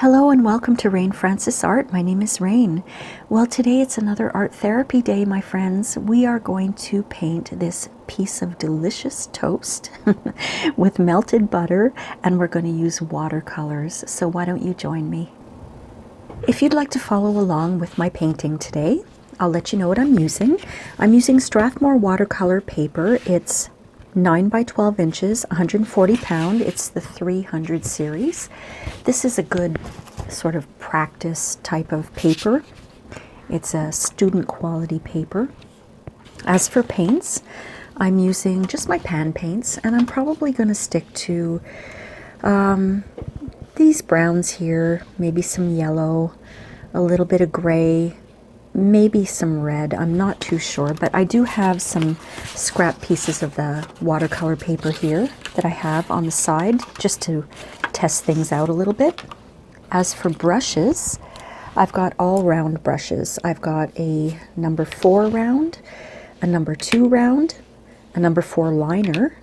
Hello and welcome to Rain Francis Art. My name is Rain. Well, today it's another art therapy day, my friends. We are going to paint this piece of delicious toast with melted butter, and we're going to use watercolors. So why don't you join me? If you'd like to follow along with my painting today, I'll let you know what I'm using. I'm using Strathmore watercolor paper. It's 9 by 12 inches, 140 pound. It's the 300 series. This is a good sort of practice type of paper. It's a student quality paper. As for paints, I'm using just my pan paints, and I'm probably going to stick to these browns here, maybe some yellow, a little bit of gray, maybe some red. I'm not too sure, but I do have some scrap pieces of the watercolor paper here that I have on the side just to test things out a little bit. As for brushes, I've got all round brushes. I've got a number 4 round, a number 2 round, a number 4 liner,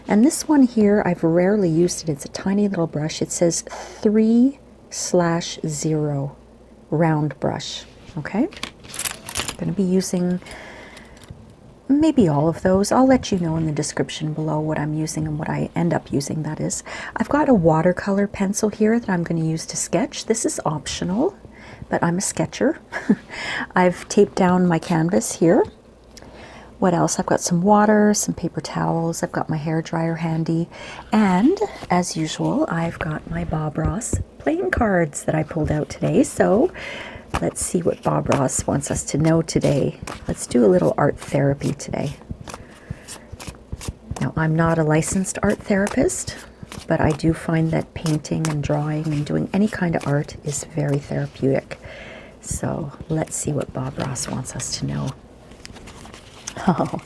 and this one here, I've rarely used it. It's a tiny little brush. It says 3/0 round brush. Okay, I'm going to be using maybe all of those. I'll let you know in the description below what I'm using and what I end up using, that is. I've got a watercolor pencil here that I'm going to use to sketch. This is optional, but I'm a sketcher. I've taped down my canvas here. What else? I've got some water, some paper towels. I've got my hair dryer handy. And as usual, I've got my Bob Ross playing cards that I pulled out today. So let's see what Bob Ross wants us to know today. Let's do a little art therapy today. Now, I'm not a licensed art therapist, but I do find that painting and drawing and doing any kind of art is very therapeutic. So let's see what Bob Ross wants us to know. Oh,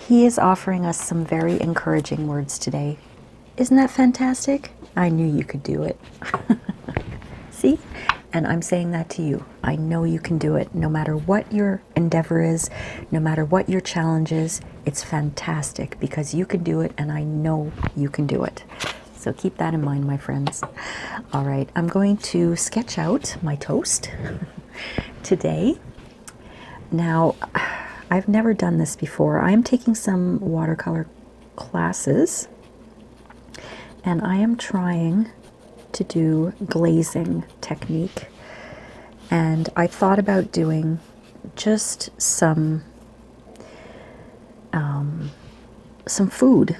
he is offering us some very encouraging words today. Isn't that fantastic? I knew you could do it. See? And I'm saying that to you. I know you can do it. No matter what your endeavor is, no matter what your challenge is, it's fantastic because you can do it, and I know you can do it. So keep that in mind, my friends. All right, I'm going to sketch out my toast today. Now, I've never done this before. I am taking some watercolor classes, and I am trying to do glazing technique. And I thought about doing just some food.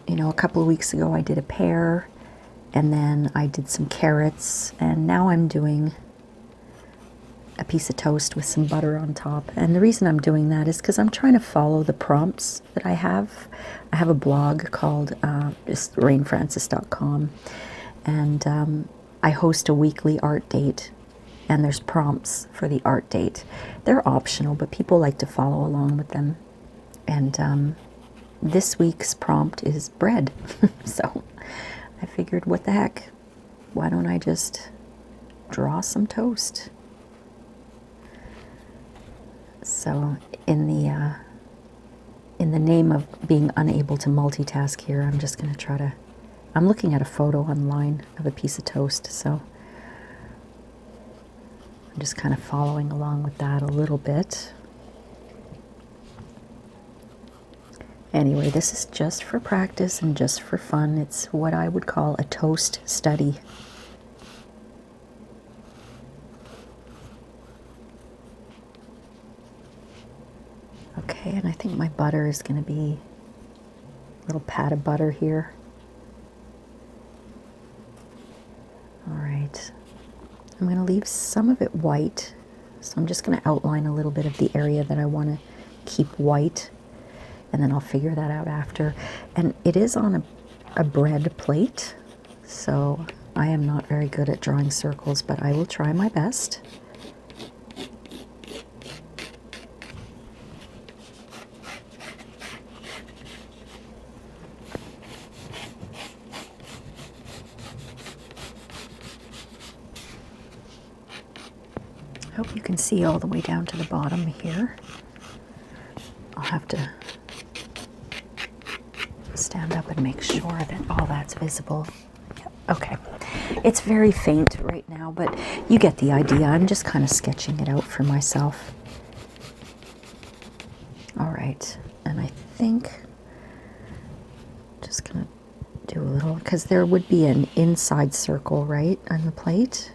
You know, a couple of weeks ago I did a pear, and then I did some carrots, and now I'm doing a piece of toast with some butter on top. And the reason I'm doing that is because I'm trying to follow the prompts that I have. I have a blog called just rainfrancis.com, and I host a weekly art date, and there's prompts for the art date. They're optional, but people like to follow along with them. And this week's prompt is bread. So I figured, what the heck? Why don't I just draw some toast? So in the name of being unable to multitask here, I'm just going to try to, I'm looking at a photo online of a piece of toast, so I'm just kind of following along with that a little bit. Anyway, this is just for practice and just for fun. It's what I would call a toast study. Okay, and I think my butter is going to be a little pat of butter here. All right, I'm going to leave some of it white, so I'm just going to outline a little bit of the area that I want to keep white, and then I'll figure that out after. And it is on a bread plate, so I am not very good at drawing circles, but I will try my best. I hope you can see all the way down to the bottom here. I'll have to stand up and make sure that all that's visible. Yep. Okay. It's very faint right now, but you get the idea. I'm just kind of sketching it out for myself. All right, and I think just gonna do a little, because there would be an inside circle, right, on the plate.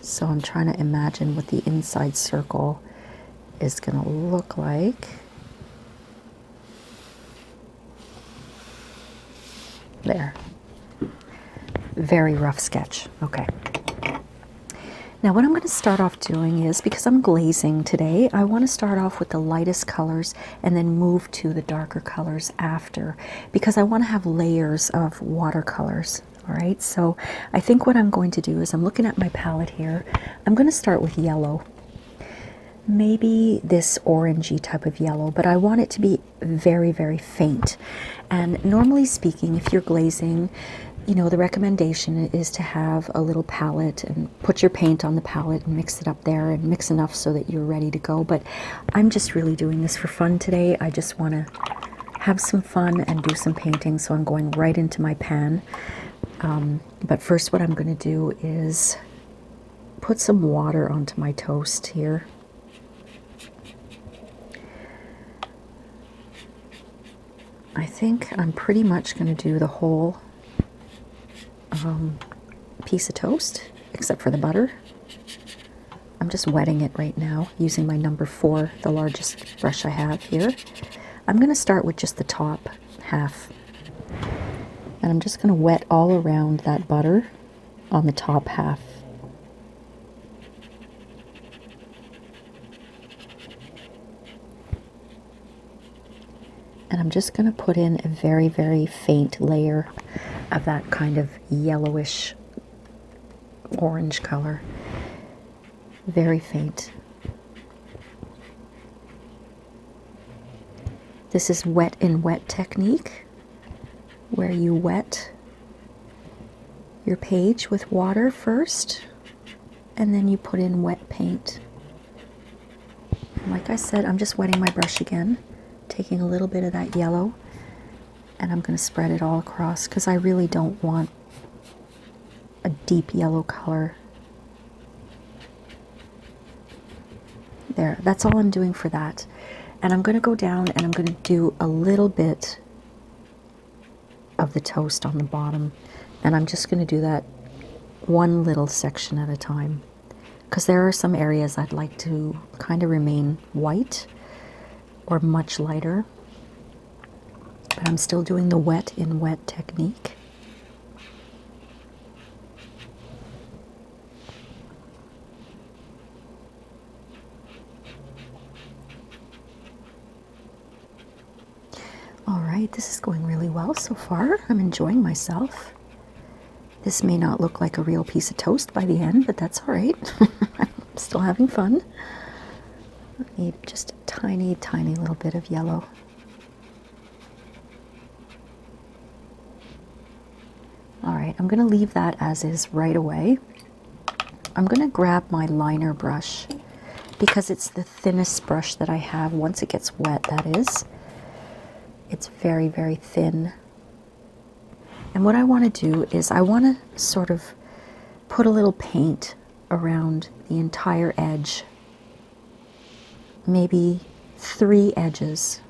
So I'm trying to imagine what the inside circle is gonna look like. There. Very rough sketch. Okay. Now what I'm going to start off doing is, because I'm glazing today, I want to start off with the lightest colors and then move to the darker colors after, because I want to have layers of watercolors. All right, so I think what I'm going to do is, I'm looking at my palette here, I'm going to start with yellow. Maybe this orangey type of yellow, but I want it to be very, very faint. And normally speaking, if you're glazing, you know, the recommendation is to have a little palette and put your paint on the palette and mix it up there and mix enough so that you're ready to go. But I'm just really doing this for fun today. I just want to have some fun and do some painting, so I'm going right into my pan. But first what I'm going to do is put some water onto my toast here. I think I'm pretty much going to do the whole piece of toast, except for the butter. I'm just wetting it right now using my number 4, the largest brush I have here. I'm going to start with just the top half. And I'm just going to wet all around that butter on the top half. And I'm just going to put in a very, very faint layer of that kind of yellowish orange color. Very faint. This is wet in wet technique, where you wet your page with water first, and then you put in wet paint. And like I said, I'm just wetting my brush again, taking a little bit of that yellow, and I'm going to spread it all across, because I really don't want a deep yellow color. There, that's all I'm doing for that. And I'm going to go down and I'm going to do a little bit of the toast on the bottom, and I'm just going to do that one little section at a time, because there are some areas I'd like to kind of remain white or much lighter, but I'm still doing the wet in wet technique. All right, this is going really well so far. I'm enjoying myself. This may not look like a real piece of toast by the end, but that's all right. I'm still having fun. I need just a tiny, tiny little bit of yellow. All right, I'm going to leave that as is right away. I'm going to grab my liner brush, because it's the thinnest brush that I have. Once it gets wet, that is. It's very, very thin. And what I want to do is I want to sort of put a little paint around the entire edge. Maybe 3 edges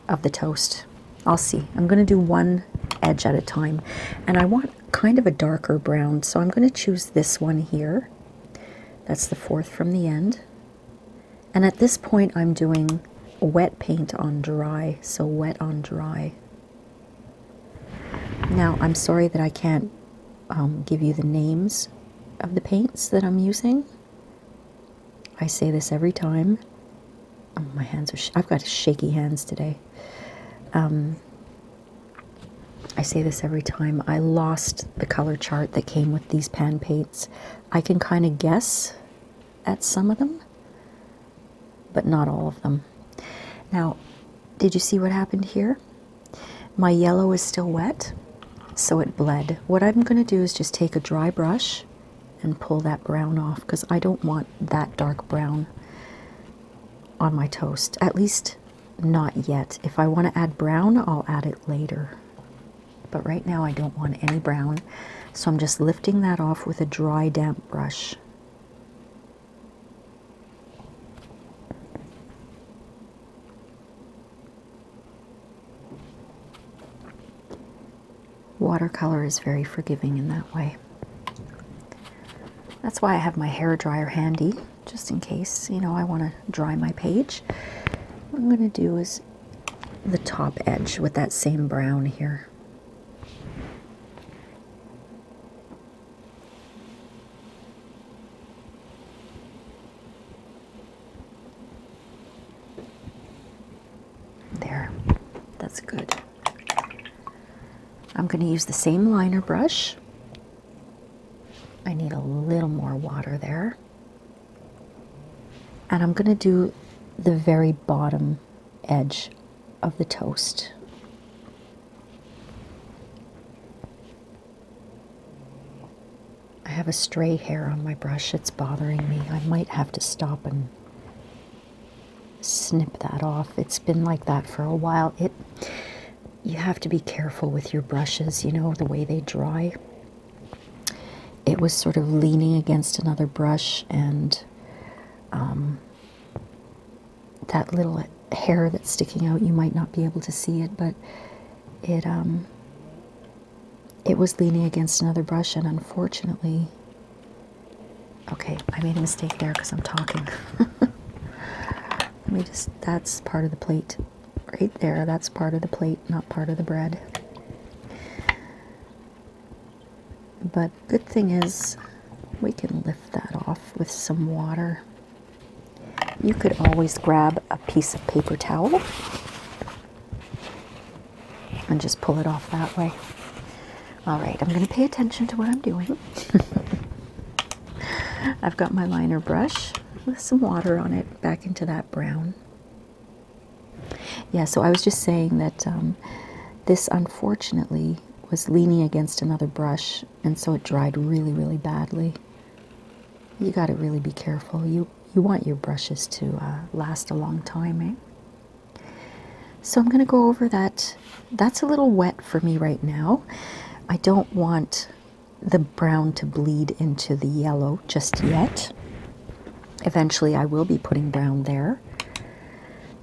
of the toast. I'll see. I'm going to do one edge at a time. And I want kind of a darker brown, so I'm going to choose this one here. That's the 4th from the end. And at this point I'm doing wet paint on dry, so wet on dry. Now, I'm sorry that I can't give you the names of the paints that I'm using. I say this every time. Oh, my hands are I've got shaky hands today. I say this every time. I lost the color chart that came with these pan paints. I can kind of guess at some of them, but not all of them. Now, did you see what happened here? My yellow is still wet, so it bled. What I'm going to do is just take a dry brush and pull that brown off, because I don't want that dark brown on my toast. At least not yet. If I want to add brown, I'll add it later. but right now I don't want any brown. So I'm just lifting that off with a dry, damp brush. Watercolor is very forgiving in that way. That's why I have my hair dryer handy, just in case, you know, I want to dry my page. What I'm going to do is the top edge with that same brown here. There, that's good. I'm going to use the same liner brush. I need a little more water there. And I'm going to do the very bottom edge of the toast. I have a stray hair on my brush. It's bothering me. I might have to stop and snip that off. It's been like that for a while. You have to be careful with your brushes, you know, the way they dry. It was sort of leaning against another brush, and that little hair that's sticking out, you might not be able to see it, but it was leaning against another brush, and unfortunately, okay, I made a mistake there because I'm talking. Let me just, that's part of the plate right there. That's part of the plate, not part of the bread. But good thing is we can lift that off with some water. You could always grab a piece of paper towel and just pull it off that way. All right, I'm going to pay attention to what I'm doing. I've got my liner brush with some water on it back into that brown. Yeah, so I was just saying that this unfortunately was leaning against another brush, and so it dried really, really badly. You got to really be careful. You want your brushes to last a long time, eh? So I'm going to go over that. That's a little wet for me right now. I don't want the brown to bleed into the yellow just yet. Eventually I will be putting brown there.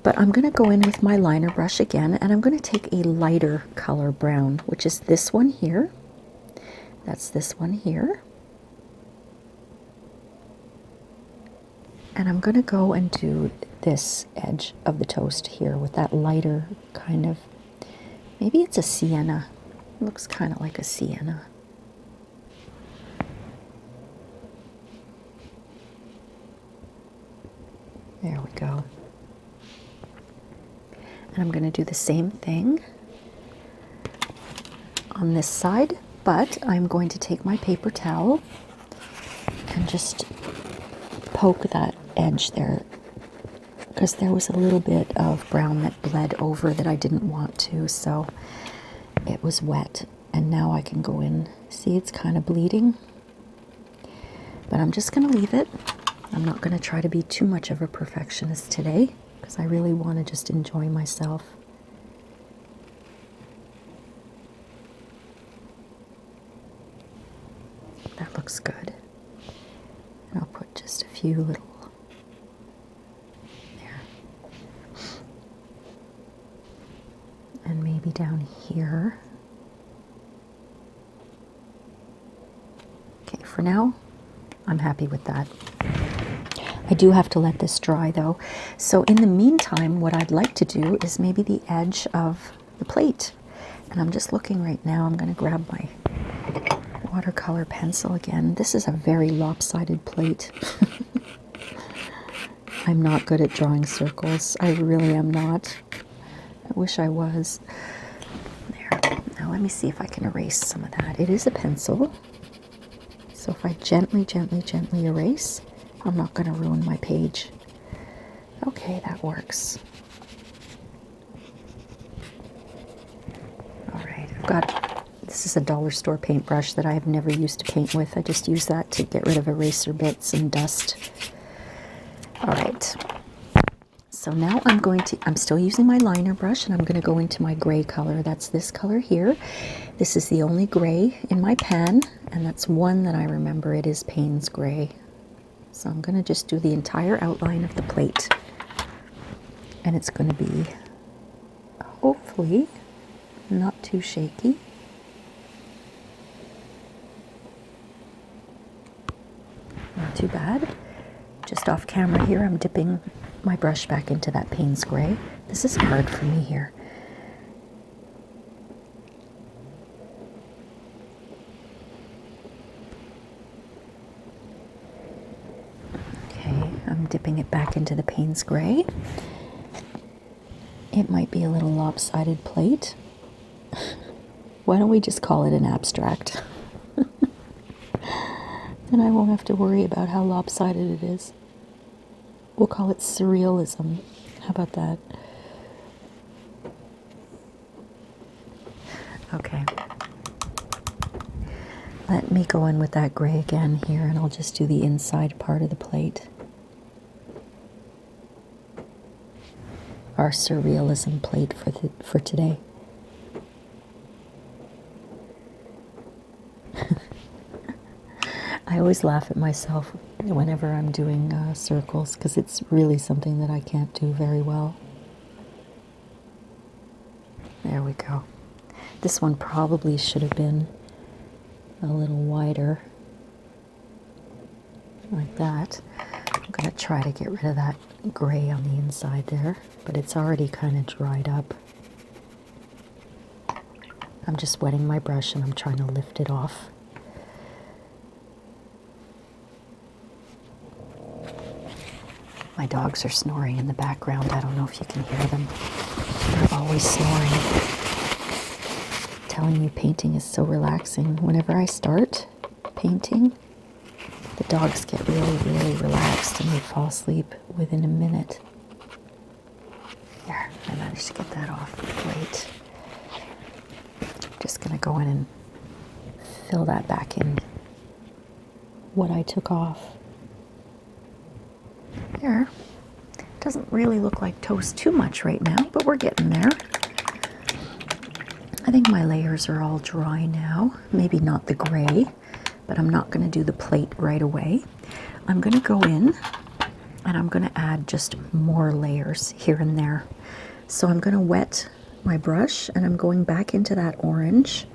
But I'm going to go in with my liner brush again, and I'm going to take a lighter color brown, which is this one here. That's this one here. And I'm going to go and do this edge of the toast here with that lighter kind of, maybe it's a sienna. It looks kind of like a sienna. There we go. And I'm going to do the same thing on this side, but I'm going to take my paper towel and just poke that edge there, because there was a little bit of brown that bled over that I didn't want to, so it was wet. And now I can go in. See, it's kind of bleeding, but I'm just going to leave it. I'm not going to try to be too much of a perfectionist today, because I really want to just enjoy myself. That looks good. And I'll put just a few little there. And maybe down here. Okay, for now, I'm happy with that. I do have to let this dry though. So in the meantime, what I'd like to do is maybe the edge of the plate. And I'm just looking right now. I'm going to grab my watercolor pencil again. This is a very lopsided plate. I'm not good at drawing circles. I really am not. I wish I was. There. Now let me see if I can erase some of that. It is a pencil. So if I gently, gently, gently erase, I'm not going to ruin my page. Okay, that works. All right, I've got, this is a dollar store paintbrush that I have never used to paint with. I just use that to get rid of eraser bits and dust. All right, so So now I'm still using my liner brush, and I'm going to go into my gray color. That's this color here. This is the only gray in my pan, and that's one that I remember. It is Payne's Gray. So I'm going to just do the entire outline of the plate. And it's going to be, hopefully, not too shaky. Not too bad. Just off camera here, I'm dipping my brush back into that Payne's Gray. This is hard for me here. Okay, I'm dipping it back into the Payne's Gray. It might be a little lopsided plate. Why don't we just call it an abstract? Then I won't have to worry about how lopsided it is. We'll call it surrealism. How about that? Okay. Let me go in with that gray again here, and I'll just do the inside part of the plate. Our surrealism plate for today. I always laugh at myself whenever I'm doing circles, because it's really something that I can't do very well. There we go. This one probably should have been a little wider, like that. I'm going to try to get rid of that gray on the inside there, but it's already kind of dried up. I'm just wetting my brush and I'm trying to lift it off. My dogs are snoring in the background. I don't know if you can hear them. They're always snoring. I'm telling you, painting is so relaxing. Whenever I start painting, the dogs get really, really relaxed and they fall asleep within a minute. There, I managed to get that off the plate. Just gonna go in and fill that back in, what I took off. There. Doesn't really look like toast too much right now, but we're getting there. I think my layers are all dry now. Maybe not the gray, but I'm not going to do the plate right away. I'm going to go in and I'm going to add just more layers here and there. So I'm going to wet my brush and I'm going back into that orange,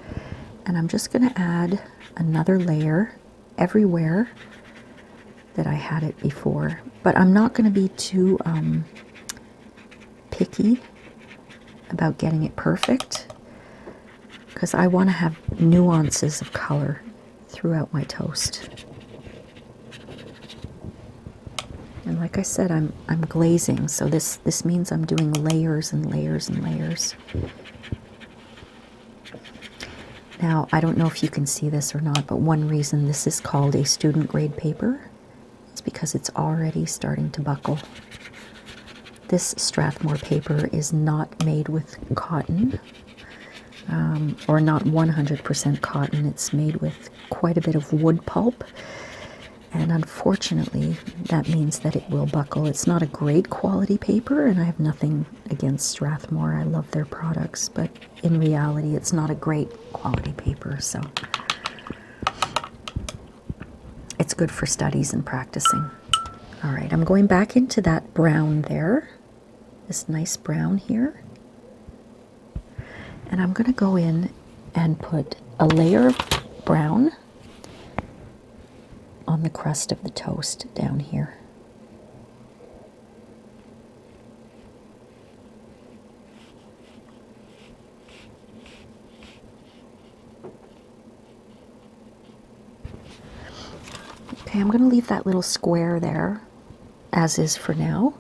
and I'm just going to add another layer everywhere that I had it before. But I'm not going to be too picky about getting it perfect, because I want to have nuances of color throughout my toast. And like I said, I'm glazing, so this means I'm doing layers and layers and layers. Now, I don't know if you can see this or not, but one reason this is called a student grade paper is because it's already starting to buckle. This Strathmore paper is not made with cotton, or not 100% cotton. It's made with quite a bit of wood pulp, and unfortunately that means that it will buckle. It's not a great quality paper, and I have nothing against Strathmore. I love their products, but in reality it's not a great quality paper, so it's good for studies and practicing. All right, I'm going back into that brown there, this nice brown here. And I'm going to go in and put a layer of brown on the crust of the toast down here. Okay, I'm going to leave that little square there as is for now,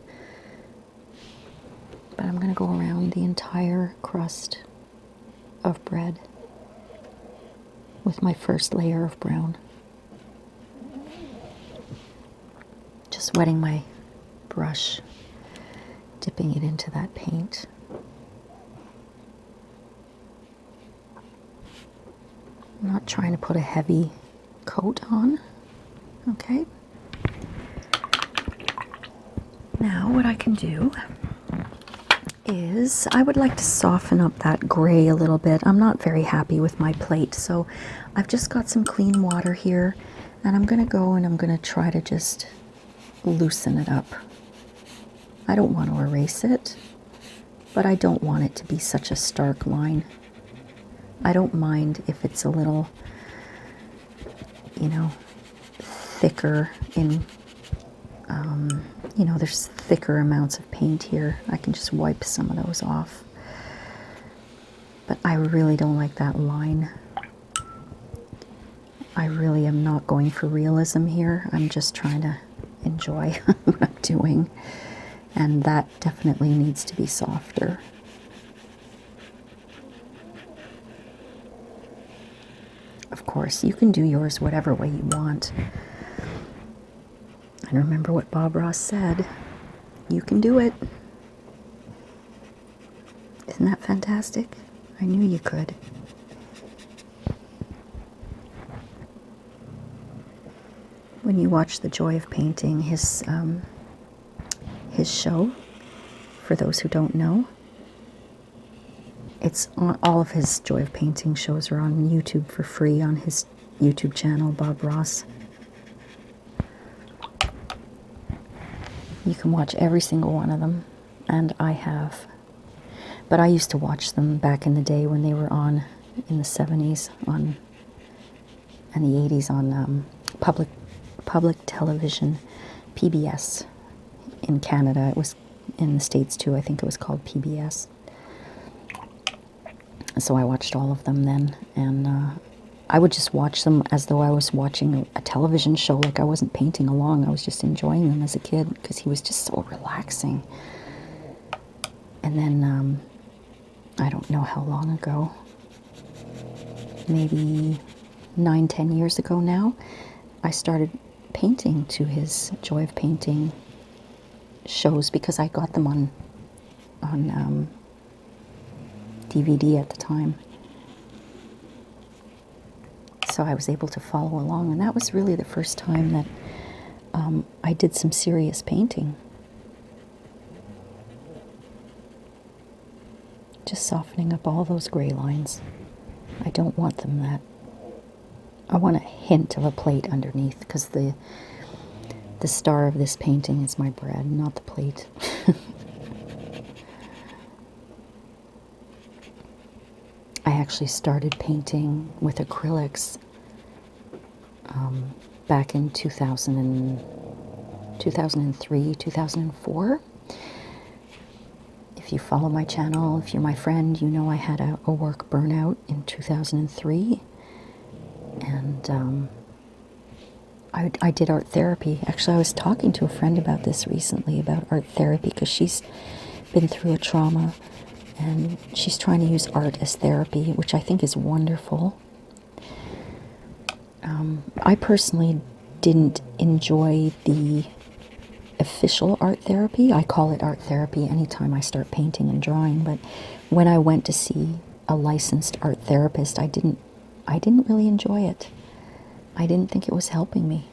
but I'm going to go around the entire crust of bread with my first layer of brown. Just wetting my brush, dipping it into that paint. I'm not trying to put a heavy coat on. Okay. Now what I can do is I would like to soften up that gray a little bit. I'm not very happy with my plate, so I've just got some clean water here, and I'm going to go and I'm going to try to just loosen it up. I don't want to erase it, but I don't want it to be such a stark line. I don't mind if it's a little, you know, thicker in, you know, there's thicker amounts of paint here. I can just wipe some of those off. But I really don't like that line. I really am not going for realism here. I'm just trying to enjoy what I'm doing. And that definitely needs to be softer. Of course, you can do yours whatever way you want. And remember what Bob Ross said, you can do it. Isn't that fantastic? I knew you could. When you watch The Joy of Painting, his show, for those who don't know, it's on, all of his Joy of Painting shows are on YouTube for free on his YouTube channel, Bob Ross. You can watch every single one of them, and I have. But I used to watch them back in the day when they were on in the 70s on and the 80s on public television, PBS. In Canada, it was in the States too. I think it was called PBS. So I watched all of them then, and I would just watch them as though I was watching a television show, like I wasn't painting along. I was just enjoying them as a kid because he was just so relaxing. And then, I don't know how long ago, maybe 9-10 years ago now, I started painting to his Joy of Painting shows because I got them on DVD at the time. So I was able to follow along, and that was really the first time that I did some serious painting. Just softening up all those gray lines. I don't want them that. I want a hint of a plate underneath, because the star of this painting is my bread, not the plate. I actually started painting with acrylics back in 2003, 2004. If you follow my channel, if you're my friend, you know I had a work burnout in 2003. And I did art therapy. Actually, I was talking to a friend about this recently, about art therapy, because she's been through a trauma, and she's trying to use art as therapy, which I think is wonderful. I personally didn't enjoy the official art therapy. I call it art therapy anytime I start painting and drawing, but when I went to see a licensed art therapist, I didn't really enjoy it. I didn't think it was helping me.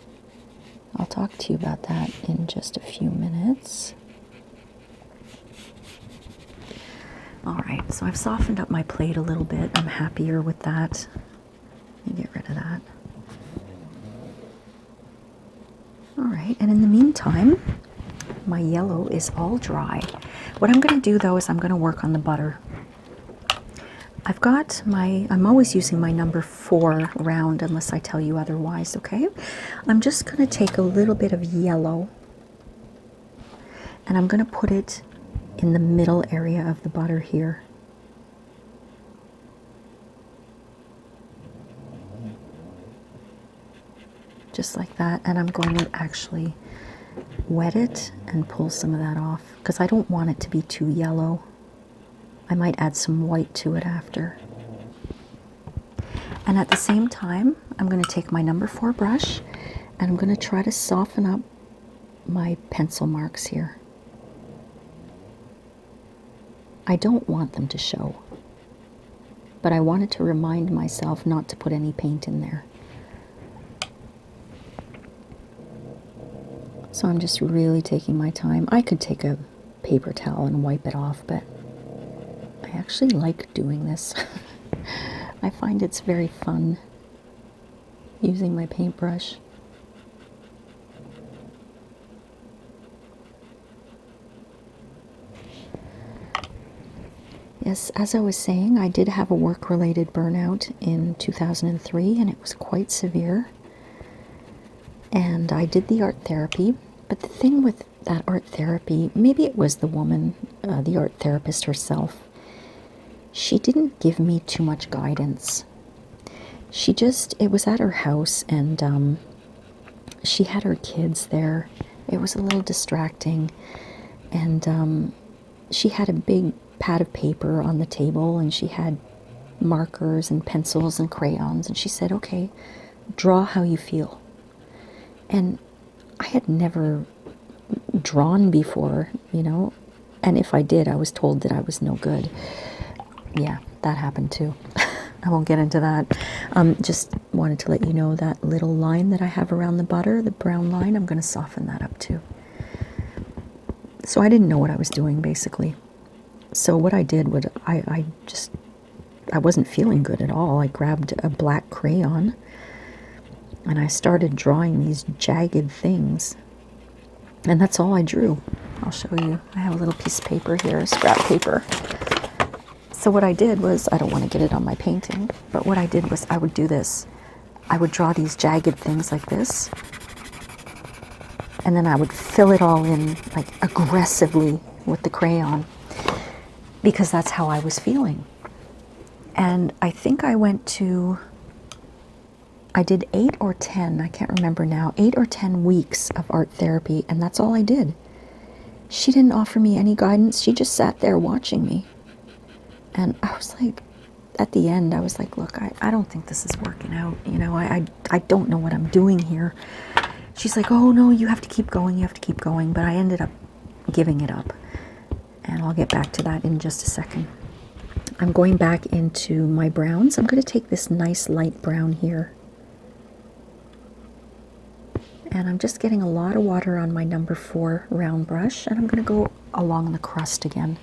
I'll talk to you about that in just a few minutes. Alright, so I've softened up my plate a little bit. I'm happier with that. Let me get rid of that. Alright, and in the meantime, my yellow is all dry. What I'm going to do though is I'm going to work on the butter. I've got I'm always using my number 4 round unless I tell you otherwise, okay? I'm just going to take a little bit of yellow and I'm going to put it in the middle area of the butter here. Just like that, and I'm going to actually wet it and pull some of that off because I don't want it to be too yellow. I might add some white to it after. And at the same time, I'm going to take my number 4 brush and I'm going to try to soften up my pencil marks here. I don't want them to show, but I wanted to remind myself not to put any paint in there. So I'm just really taking my time. I could take a paper towel and wipe it off, but I actually like doing this. I find it's very fun using my paintbrush. Yes, as I was saying, I did have a work-related burnout in 2003, and it was quite severe. And I did the art therapy, but the thing with that art therapy, maybe it was the woman, the art therapist herself, she didn't give me too much guidance. She just, it was at her house, and she had her kids there. It was a little distracting, and she had a big pad of paper on the table, and she had markers and pencils and crayons, and she said, okay, draw how you feel. And I had never drawn before, you know, and if I did, I was told that I was no good. Yeah, that happened too. I won't get into that. Just wanted to let you know that little line that I have around the butter, the brown line, I'm going to soften that up too. So I didn't know what I was doing, basically. So what I did was I wasn't feeling good at all. I grabbed a black crayon and I started drawing these jagged things. And that's all I drew. I'll show you. I have a little piece of paper here, scrap paper. So what I did was, I don't want to get it on my painting, but what I did was I would do this. I would draw these jagged things like this, and then I would fill it all in like aggressively with the crayon, because that's how I was feeling. And I think I did 8 or 10, I can't remember now, 8 or 10 weeks of art therapy, and that's all I did. She didn't offer me any guidance. She just sat there watching me. And I was like, at the end, I was like, look, I don't think this is working out. You know, I don't know what I'm doing here. She's like, oh, no, you have to keep going. You have to keep going. But I ended up giving it up. And I'll get back to that in just a second. I'm going back into my browns. I'm going to take this nice light brown here. And I'm just getting a lot of water on my number 4 round brush. And I'm going to go along the crust again.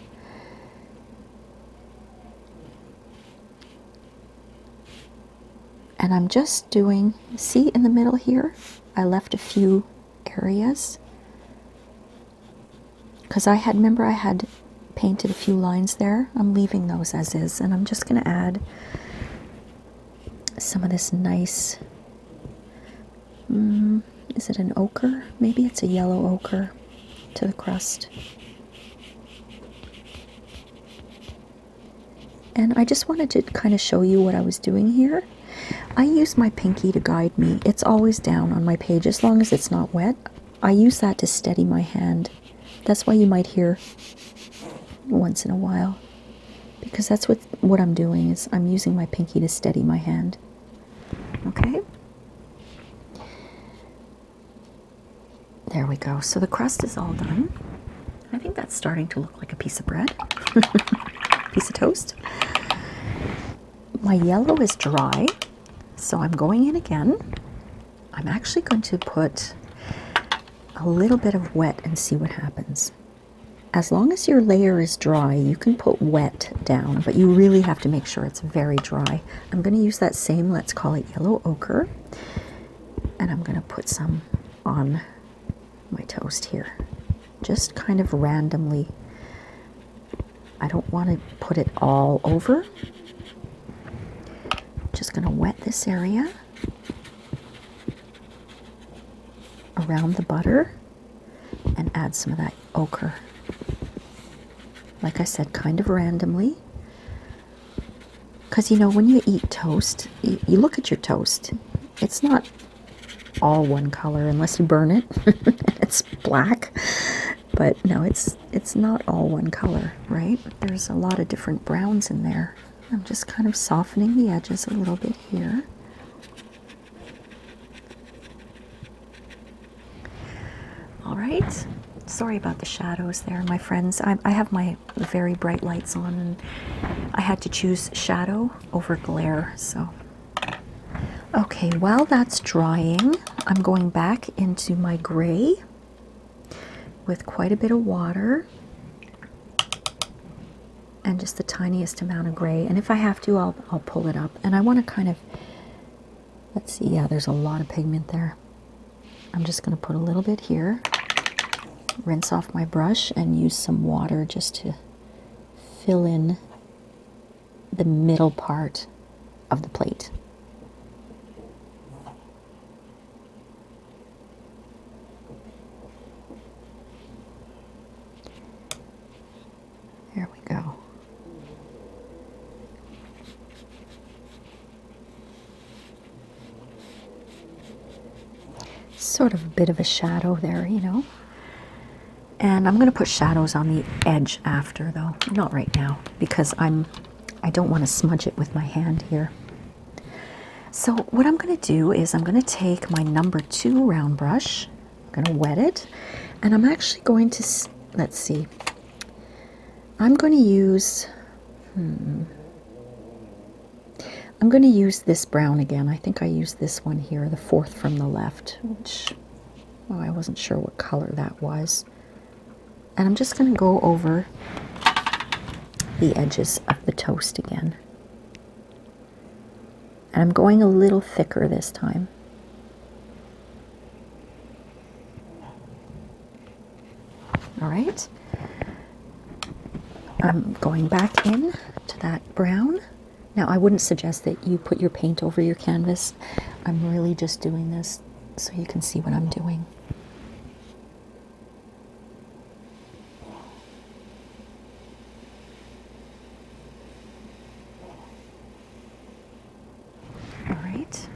And I'm just doing, see in the middle here, I left a few areas. Because remember I had painted a few lines there. I'm leaving those as is. And I'm just going to add some of this nice, is it an ochre? Maybe it's a yellow ochre to the crust. And I just wanted to kind of show you what I was doing here. I use my pinky to guide me. It's always down on my page as long as it's not wet. I use that to steady my hand. That's why you might hear once in a while, because that's what I'm doing, is I'm using my pinky to steady my hand. Okay? There we go. So the crust is all done. I think that's starting to look like a piece of bread. Piece of toast. My yellow is dry, so I'm going in again. I'm actually going to put a little bit of wet and see what happens. As long as your layer is dry, you can put wet down, but you really have to make sure it's very dry. I'm going to use that same, let's call it yellow ochre, and I'm going to put some on my toast here, just kind of randomly. I don't want to put it all over. Just going to wet this area around the butter and add some of that ochre. Like I said, kind of randomly. Because, you know, when you eat toast, you look at your toast. It's not all one color unless you burn it. It's black. But no, it's not all one color, right? There's a lot of different browns in there. I'm just kind of softening the edges a little bit here. All right. Sorry about the shadows there, my friends. I have my very bright lights on, and I had to choose shadow over glare, so. Okay, while that's drying, I'm going back into my gray with quite a bit of water. and just the tiniest amount of gray. And if I have to, I'll pull it up. And I want to kind of, let's see, yeah, there's a lot of pigment there. I'm just going to put a little bit here, rinse off my brush, and use some water just to fill in the middle part of the plate. There we go. Sort of a bit of a shadow there, you know. And I'm going to put shadows on the edge after, though. Not right now, because I don't want to smudge it with my hand here. So what I'm going to do is I'm going to take my number 2 round brush, I'm going to wet it, and I'm actually going to, let's see, I'm going to use, I'm going to use this brown again. I think I used this one here, the 4th from the left, which, oh, I wasn't sure what color that was. And I'm just going to go over the edges of the toast again. And I'm going a little thicker this time. All right. I'm going back in to that brown. Now, I wouldn't suggest that you put your paint over your canvas. I'm really just doing this so you can see what I'm doing. All right.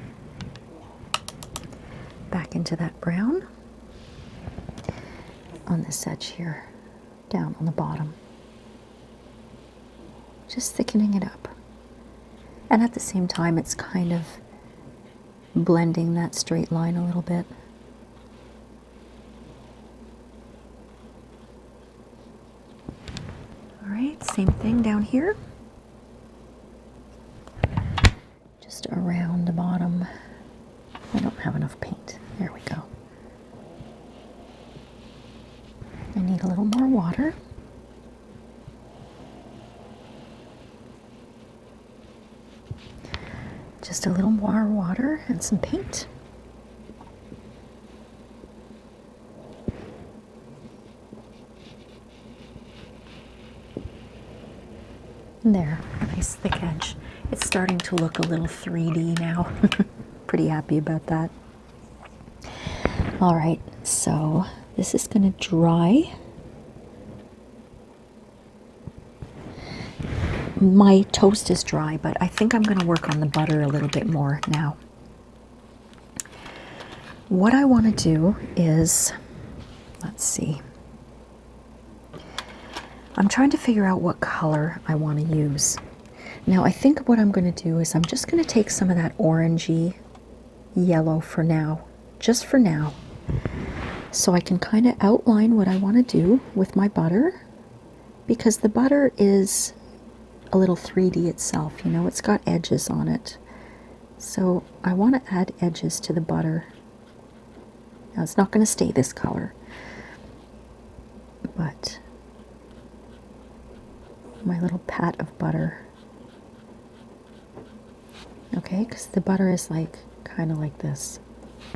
Back into that brown on this edge here, down on the bottom. Just thickening it up. And at the same time, it's kind of blending that straight line a little bit. All right, same thing down here. Just around the bottom. I don't have enough paint. There we go. I need a little more water. Just a little more water and some paint. And there, a nice thick edge. It's starting to look a little 3D now. Pretty happy about that. All right, so this is going to dry. My toast is dry, but I think I'm going to work on the butter a little bit more now. What I want to do is, let's see, I'm trying to figure out what color I want to use. Now, I think what I'm going to do is I'm just going to take some of that orangey yellow for now, just for now, so I can kind of outline what I want to do with my butter, because the butter is a little 3D itself, you know, it's got edges on it. So I want to add edges to the butter. Now, it's not going to stay this color, but my little pat of butter. Okay, because the butter is like kind of like this.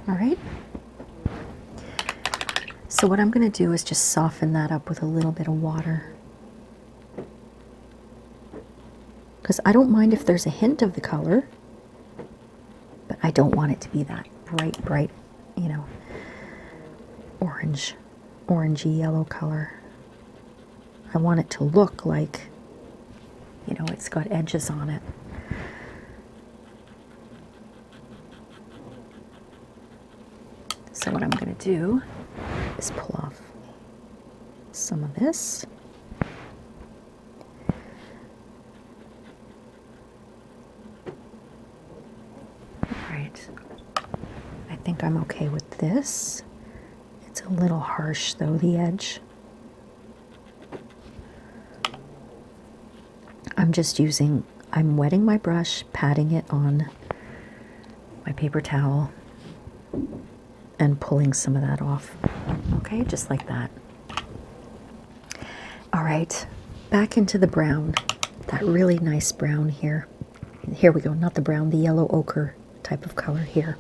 All right. So what I'm going to do is just soften that up with a little bit of water. Because I don't mind if there's a hint of the color, but I don't want it to be that bright, you know, orangey yellow color. I want it to look like, you know, it's got edges on it. So what I'm going to do is pull off some of this. I think I'm okay with this. It's a little harsh though, the edge. I'm wetting my brush, patting it on my paper towel, and pulling some of that off. Okay, just like that. All right, back into the brown. that really nice brown here. Here we go, not the brown, the yellow ochre type of color here.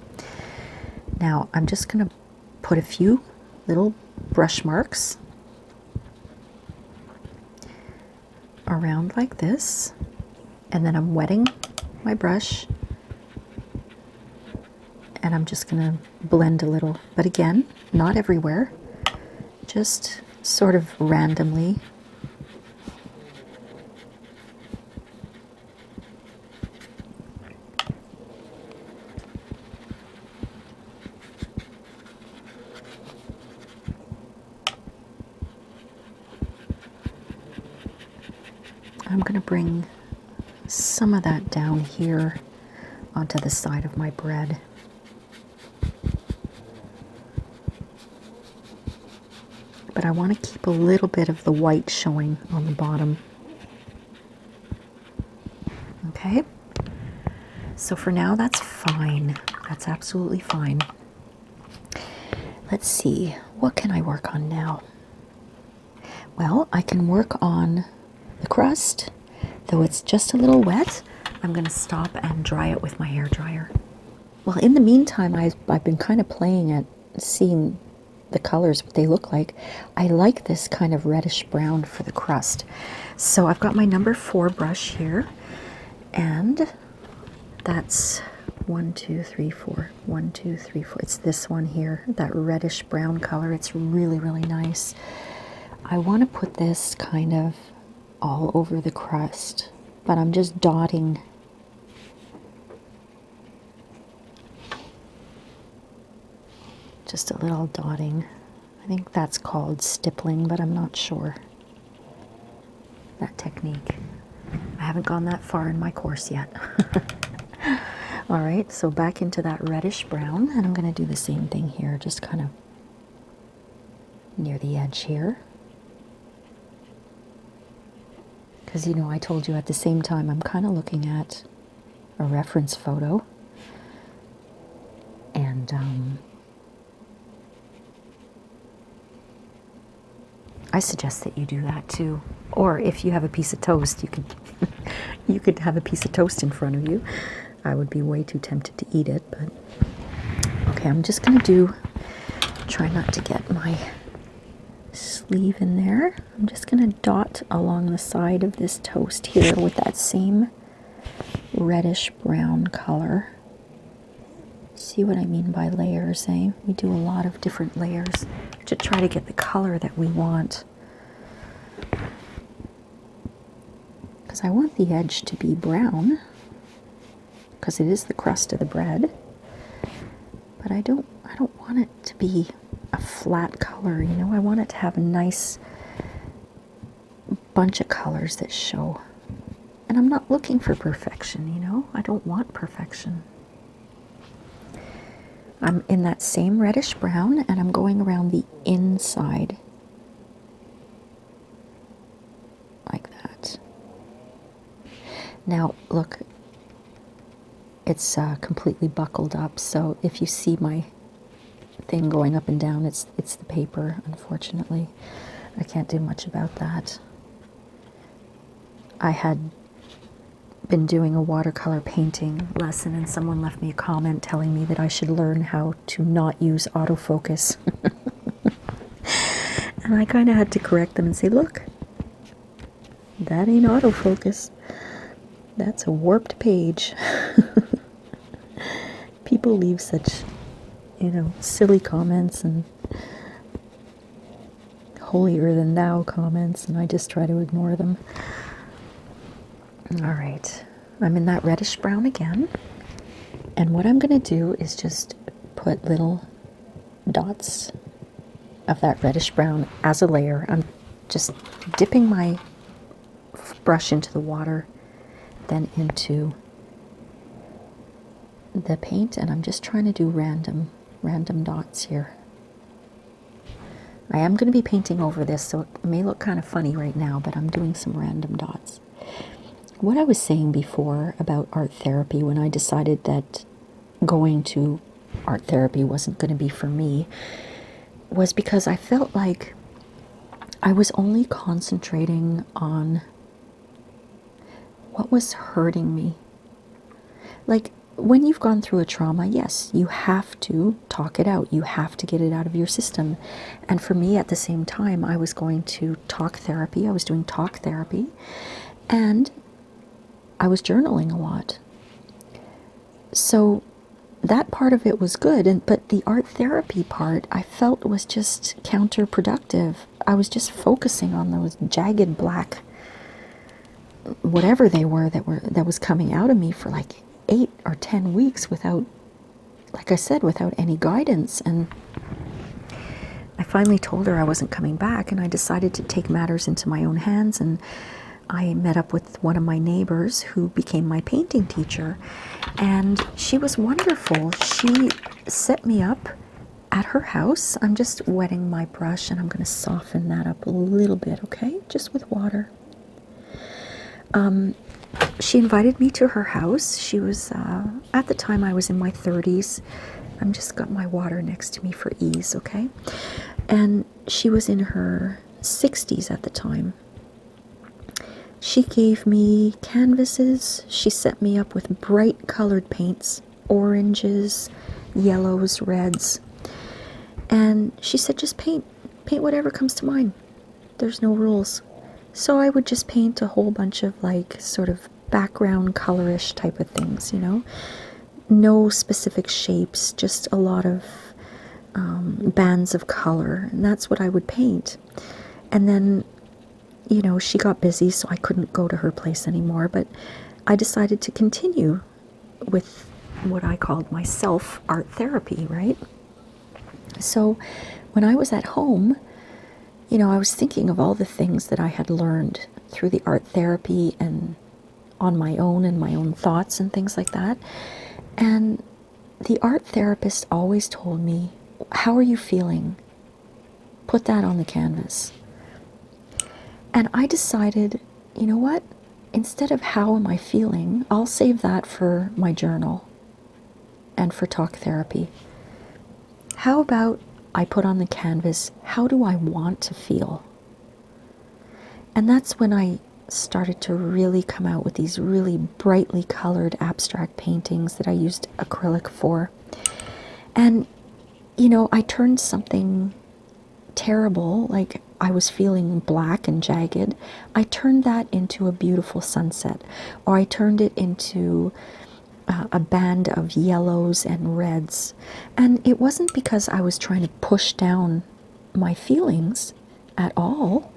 Now I'm just going to put a few little brush marks around like this, and then I'm wetting my brush, and I'm just going to blend a little, but again, not everywhere, just sort of randomly. I'm going to bring some of that down here onto the side of my bread. But I want to keep a little bit of the white showing on the bottom. Okay, so for now that's fine. That's absolutely fine. Let's see, what can I work on now? Well, I can work on the crust, though it's just a little wet. I'm going to stop and dry it with my hair dryer. Well, in the meantime, I've been kind of playing at seeing the colors, what they look like. I like this kind of reddish brown for the crust. So I've got my number 4 brush here, and that's 1, 2, 3, 4. 1, 2, 3, 4. It's this one here, that reddish brown color. It's really, really nice. I want to put this kind of all over the crust, but I'm just dotting. Just a little dotting. I think that's called stippling, but I'm not sure. That technique. I haven't gone that far in my course yet. All right, so back into that reddish brown, and I'm going to do the same thing here, just kind of near the edge here. Because, you know, I told you at the same time I'm kind of looking at a reference photo, and I suggest that you do that too. Or if you have a piece of toast, you could you could have a piece of toast in front of you. I would be way too tempted to eat it, but okay, I'm just gonna try not to get my sleeve in there. I'm just gonna dot along the side of this toast here with that same reddish brown color. See what I mean by layers, eh? We do a lot of different layers to try to get the color that we want. Because I want the edge to be brown, because it is the crust of the bread. But I don't want it to be a flat color, you know? I want it to have a nice bunch of colors that show. And I'm not looking for perfection, you know? I don't want perfection. I'm in that same reddish brown, and I'm going around the inside like that. Now look, it's completely buckled up, so if you see my thing going up and down, it's the paper, unfortunately. I can't do much about that. I had been doing a watercolor painting lesson, and someone left me a comment telling me that I should learn how to not use autofocus. And I kind of had to correct them and say, look, that ain't autofocus. That's a warped page. People leave such, you know, silly comments and holier than thou comments, and I just try to ignore them. All right, I'm in that reddish brown again, and what I'm going to do is just put little dots of that reddish brown as a layer. I'm just dipping my brush into the water, then into the paint, and I'm just trying to do random dots here. I am going to be painting over this, so it may look kind of funny right now, but I'm doing some random dots. What I was saying before about art therapy, when I decided that going to art therapy wasn't going to be for me, was because I felt like I was only concentrating on what was hurting me. Like, when you've gone through a trauma, yes, you have to talk it out. You have to get it out of your system. And for me, at the same time, I was going to talk therapy. I was doing talk therapy. And I was journaling a lot. So that part of it was good. But the art therapy part, I felt was just counterproductive. I was just focusing on those jagged black, whatever they were, that was coming out of me for like 8 or 10 weeks without, like I said, without any guidance. And I finally told her I wasn't coming back, and I decided to take matters into my own hands. And I met up with one of my neighbors who became my painting teacher, and she was wonderful. She set me up at her house. I'm just wetting my brush, and I'm going to soften that up a little bit, okay? Just with water. She invited me to her house. She was, at the time I was in my 30s. I'm just got my water next to me for ease, okay? And she was in her 60s at the time. She gave me canvases. She set me up with bright colored paints, oranges, yellows, reds. And she said, just paint whatever comes to mind. There's no rules. So I would just paint a whole bunch of like sort of background colorish type of things, you know, no specific shapes, just a lot of bands of color, and that's what I would paint. And then, you know, she got busy, so I couldn't go to her place anymore, but I decided to continue with what I called my self-art therapy, right? So when I was at home, you know, I was thinking of all the things that I had learned through the art therapy and on my own, and my own thoughts and things like that. And the art therapist always told me, how are you feeling? Put that on the canvas. And I decided, you know what? Instead of how am I feeling, I'll save that for my journal and for talk therapy. How about I put on the canvas, how do I want to feel? And that's when I started to really come out with these really brightly colored abstract paintings that I used acrylic for. And, you know, I turned something terrible, like I was feeling black and jagged, I turned that into a beautiful sunset, or I turned it into a band of yellows and reds. And it wasn't because I was trying to push down my feelings at all.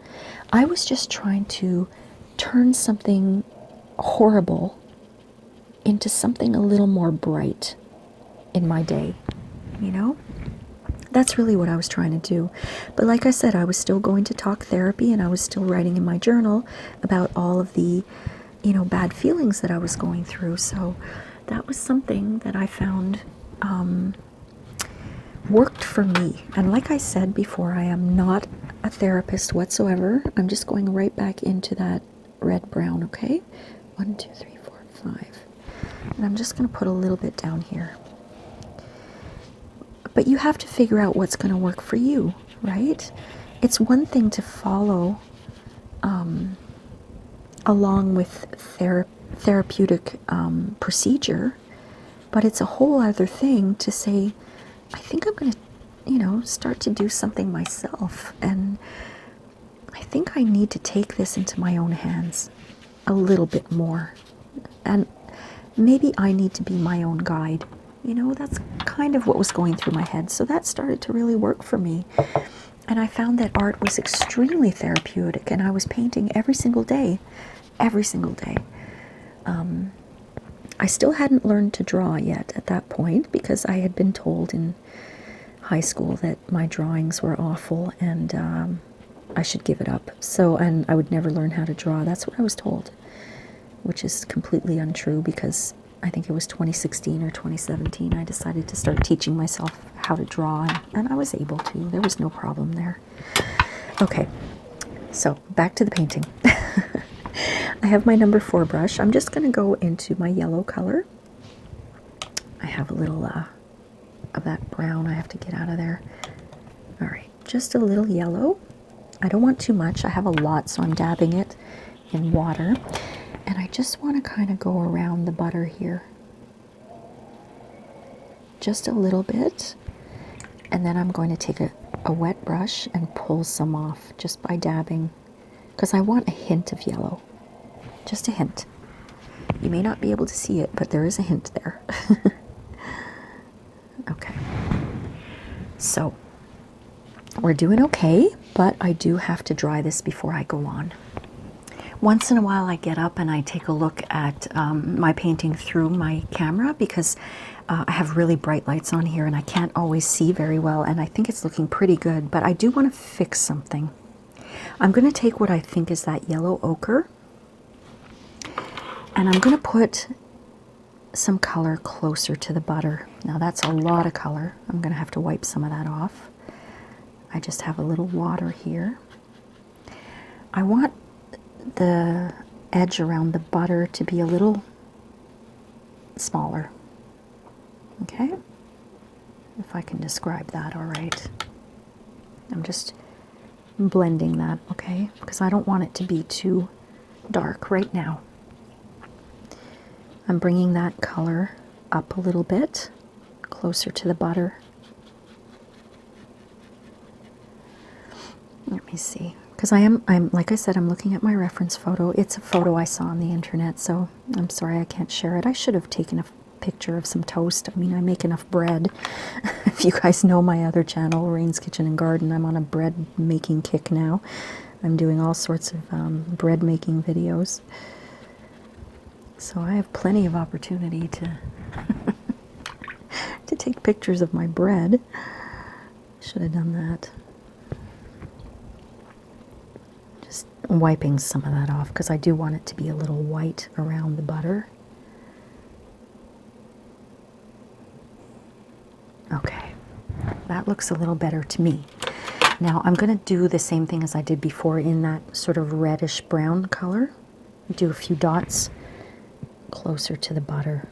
I was just trying to turn something horrible into something a little more bright in my day, you know? That's really what I was trying to do. But like I said, I was still going to talk therapy, and I was still writing in my journal about all of the, you know, bad feelings that I was going through. So that was something that I found worked for me. And like I said before, I am not a therapist whatsoever. I'm just going right back into that red-brown, okay? 1, 2, 3, 4, 5. And I'm just going to put a little bit down here. But you have to figure out what's going to work for you, right? It's one thing to follow along with therapeutic procedure, but it's a whole other thing to say, I think I'm going to, you know, start to do something myself, and I think I need to take this into my own hands a little bit more, and maybe I need to be my own guide. You know, that's kind of what was going through my head. So that started to really work for me. And I found that art was extremely therapeutic, and I was painting every single day. Every single day. I still hadn't learned to draw yet at that point, because I had been told in high school that my drawings were awful, and I should give it up. So, and I would never learn how to draw. That's what I was told, which is completely untrue, because I think it was 2016 or 2017, I decided to start teaching myself how to draw, and I was able to. There was no problem there. Okay, so back to the painting. I have my number 4 brush. I'm just going to go into my yellow color. I have a little of that brown I have to get out of there. All right, just a little yellow. I don't want too much. I have a lot, so I'm dabbing it in water. And I I just want to kind of go around the butter here. Just a little bit. And then I'm going to take a wet brush and pull some off just by dabbing, because I want a hint of yellow. Just a hint. You may not be able to see it, but there is a hint there. Okay. So, we're doing okay, but I do have to dry this before I go on. Once in a while I get up and I take a look at my painting through my camera, because I have really bright lights on here and I can't always see very well, and I think it's looking pretty good, but I do want to fix something. I'm going to take what I think is that yellow ochre, and I'm going to put some color closer to the butter. Now that's a lot of color. I'm going to have to wipe some of that off. I just have a little water here. I want the edge around the butter to be a little smaller. Okay? If I can describe that all right. I'm just blending that, okay? Because I don't want it to be too dark right now. I'm bringing that color up a little bit, closer to the butter. Let me see. Because I'm like I said, I'm looking at my reference photo. It's a photo I saw on the internet, so I'm sorry I can't share it. I should have taken a picture of some toast. I mean, I make enough bread. If you guys know my other channel, Rain's Kitchen and Garden, I'm on a bread making kick now. I'm doing all sorts of bread making videos. So I have plenty of opportunity to to take pictures of my bread. Should have done that. Just wiping some of that off because I do want it to be a little white around the butter. Okay, that looks a little better to me. Now I'm going to do the same thing as I did before in that sort of reddish brown color. Do a few dots closer to the butter.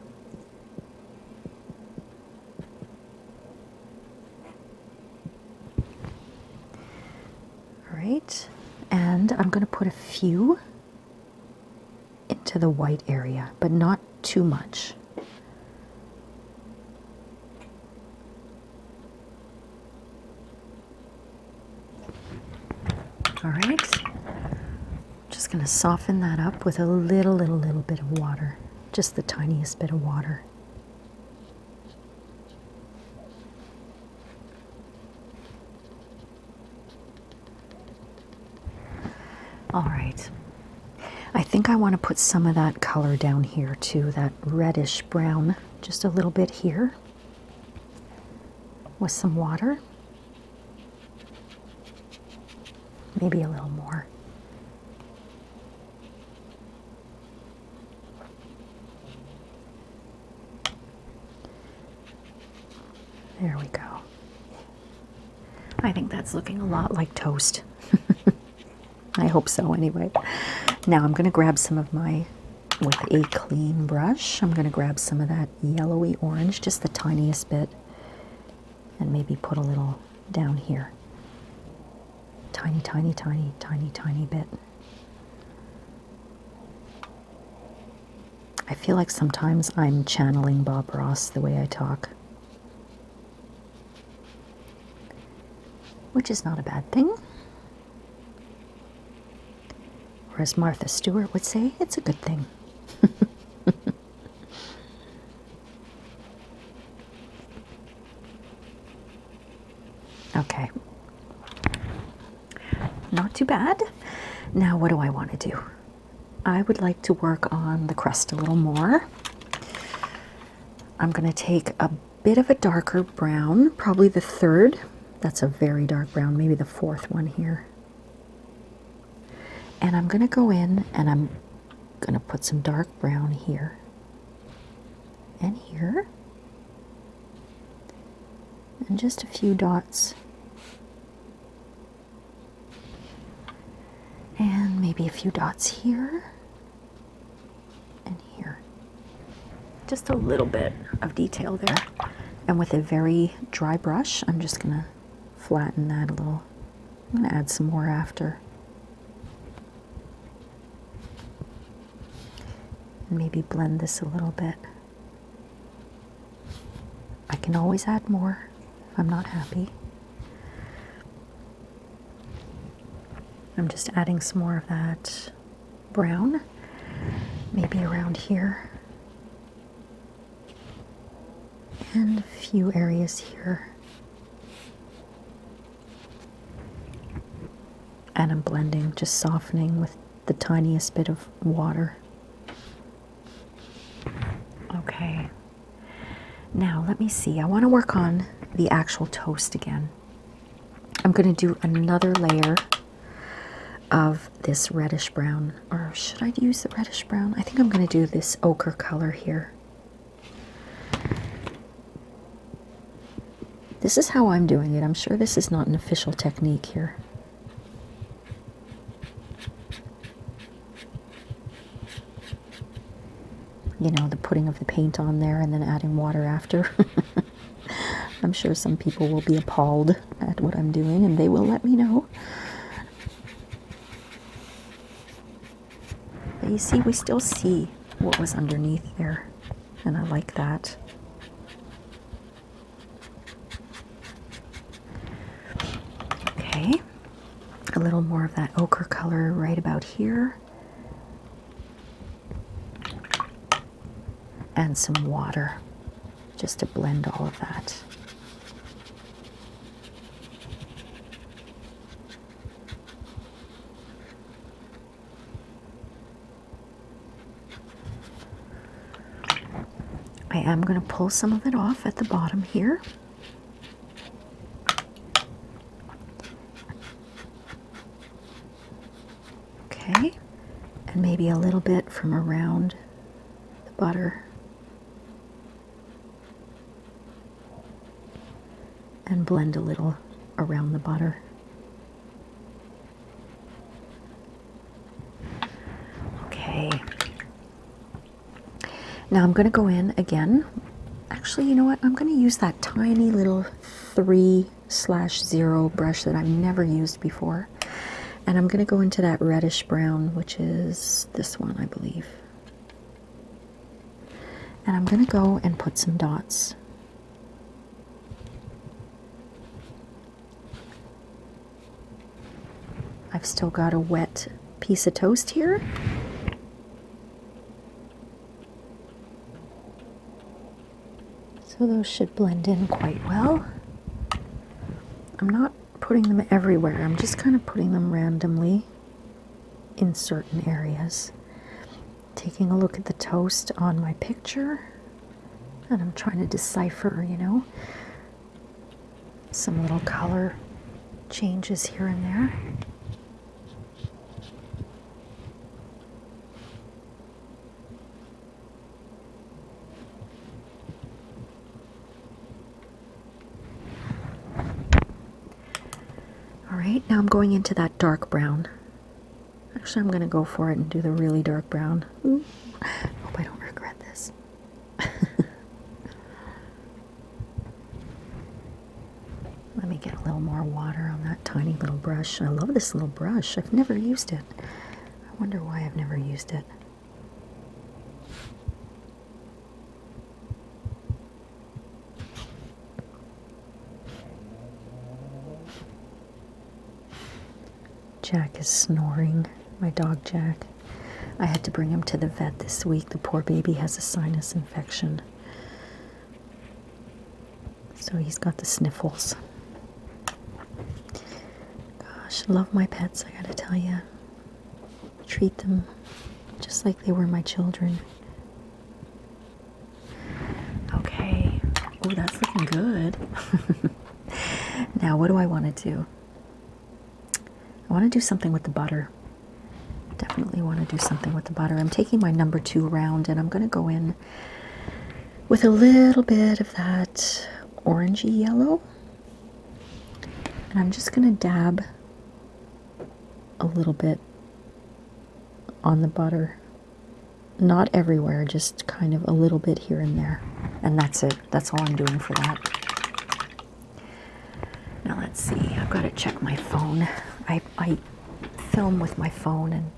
All right, and I'm going to put a few into the white area, but not too much. All right, just going to soften that up with a little bit of water, just the tiniest bit of water. All right, I think I want to put some of that color down here too, that reddish brown, just a little bit here with some water. Maybe a little more. There we go. I think that's looking a lot like toast. I hope so anyway. Now I'm going to grab some of my, with a clean brush, I'm going to grab some of that yellowy orange, just the tiniest bit, and maybe put a little down here. Tiny, tiny, tiny, tiny, tiny bit. I feel like sometimes I'm channeling Bob Ross the way I talk, which is not a bad thing. Or as Martha Stewart would say, it's a good thing. Okay. Not too bad. Now what do I want to do? I would like to work on the crust a little more. I'm going to take a bit of a darker brown, probably the third. That's a very dark brown, maybe the fourth one here. And I'm going to go in and I'm going to put some dark brown here and here. And just a few dots. And maybe a few dots here and here. Just a little bit of detail there. And with a very dry brush, I'm just going to flatten that a little. I'm going to add some more after. And maybe blend this a little bit. I can always add more if I'm not happy. I'm just adding some more of that brown, maybe around here, and a few areas here. And I'm blending, just softening with the tiniest bit of water. Okay. Now, let me see. I want to work on the actual toast again. I'm going to do another layer of this reddish brown. Or should I use the reddish brown? I think I'm going to do this ochre color here. This is how I'm doing it. I'm sure this is not an official technique here. You know, the putting of the paint on there and then adding water after. I'm sure some people will be appalled at what I'm doing, and they will let me know. But you see, we still see what was underneath there, and I like that. Okay, a little more of that ochre color right about here. And some water, just to blend all of that. I am going to pull some of it off at the bottom here. Okay, and maybe a little bit from around the butter. And blend a little around the butter. Okay. Now I'm going to go in again. Actually, you know what? I'm going to use that tiny little 3/0 brush that I've never used before. And I'm going to go into that reddish brown, which is this one, I believe. And I'm going to go and put some dots. I've still got a wet piece of toast here. So those should blend in quite well. I'm not putting them everywhere. I'm just kind of putting them randomly in certain areas. Taking a look at the toast on my picture. And I'm trying to decipher, you know, some little color changes here and there. Alright, now I'm going into that dark brown. Actually, I'm going to go for it and do the really dark brown. Ooh, hope I don't regret this. Let me get a little more water on that tiny little brush. I love this little brush. I've never used it. I wonder why I've never used it. Jack is snoring, my dog Jack. I had to bring him to the vet this week. The poor baby has a sinus infection. So he's got the sniffles. Gosh, love my pets, I gotta tell you. Treat them just like they were my children. Okay. Oh, that's looking good. Now, what do I want to do? I want to do something with the butter. Definitely want to do something with the butter. I'm taking my number 2 round and I'm going to go in with a little bit of that orangey yellow. And I'm just going to dab a little bit on the butter. Not everywhere, just kind of a little bit here and there. And that's it. That's all I'm doing for that. Now let's see. I've got to check my phone. I film with my phone, and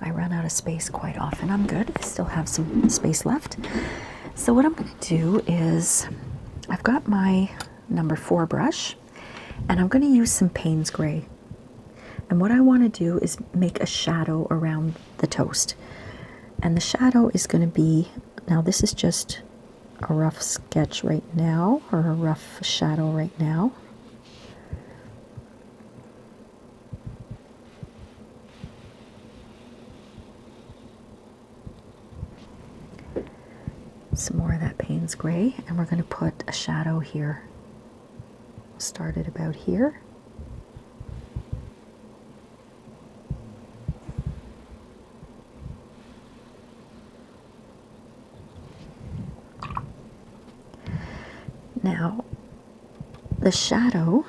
I run out of space quite often. I'm good. I still have some space left. So what I'm going to do is, I've got my number 4 brush, and I'm going to use some Payne's Gray. And what I want to do is make a shadow around the toast. And the shadow is going to be, now this is just a rough sketch right now, or a rough shadow right now. Some more of that Payne's Gray, and we're going to put a shadow here. We'll start it about here. Now, the shadow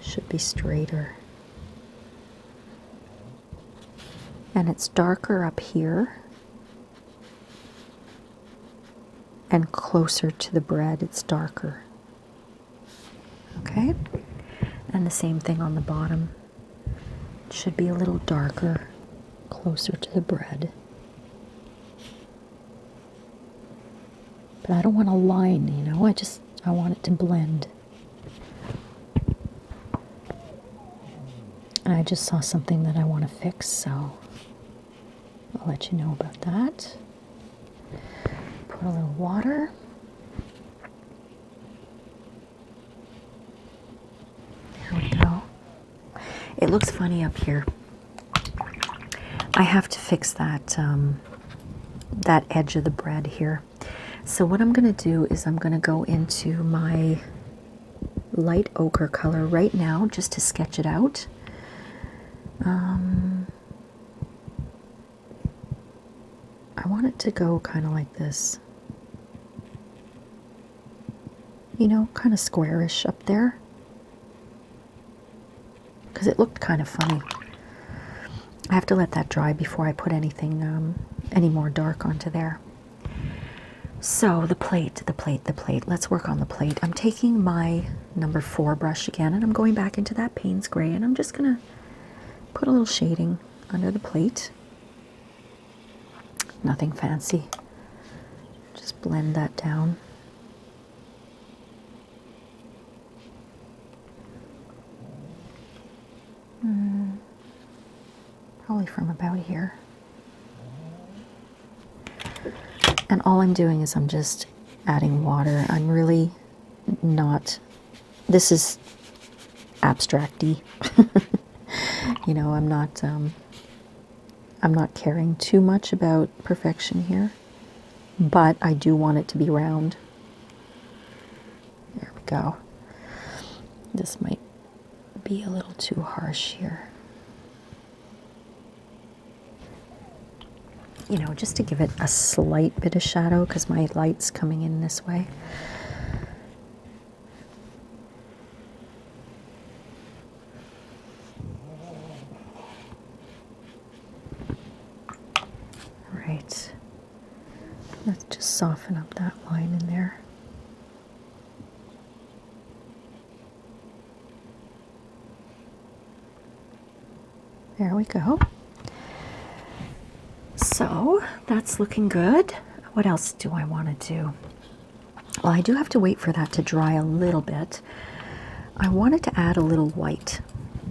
should be straighter. And it's darker up here and closer to the bread, it's darker. Okay? And the same thing on the bottom. It should be a little darker, closer to the bread. But I don't want a line, you know, I want it to blend. And I just saw something that I want to fix, so I'll let you know about that. Put a little water. There we go. It looks funny up here. I have to fix that, that edge of the bread here. So what I'm going to do is I'm going to go into my light ochre color right now just to sketch it out. I want it to go kind of like this. You know, kind of squarish up there. Because it looked kind of funny. I have to let that dry before I put anything, any more dark onto there. So the plate. Let's work on the plate. I'm taking my number 4 brush again, and I'm going back into that Payne's Gray, and I'm just going to put a little shading under the plate. Nothing fancy. Just blend that down. Probably from about here. And all I'm doing is I'm just adding water. I'm really not, this is abstract-y. You know, I'm not caring too much about perfection here, but I do want it to be round. There we go. This might be a little too harsh here. You know, just to give it a slight bit of shadow because my light's coming in this way. Right. Let's just soften up that line in there. There we go. So that's looking good. What else do I want to do? Well, I do have to wait for that to dry a little bit. I wanted to add a little white.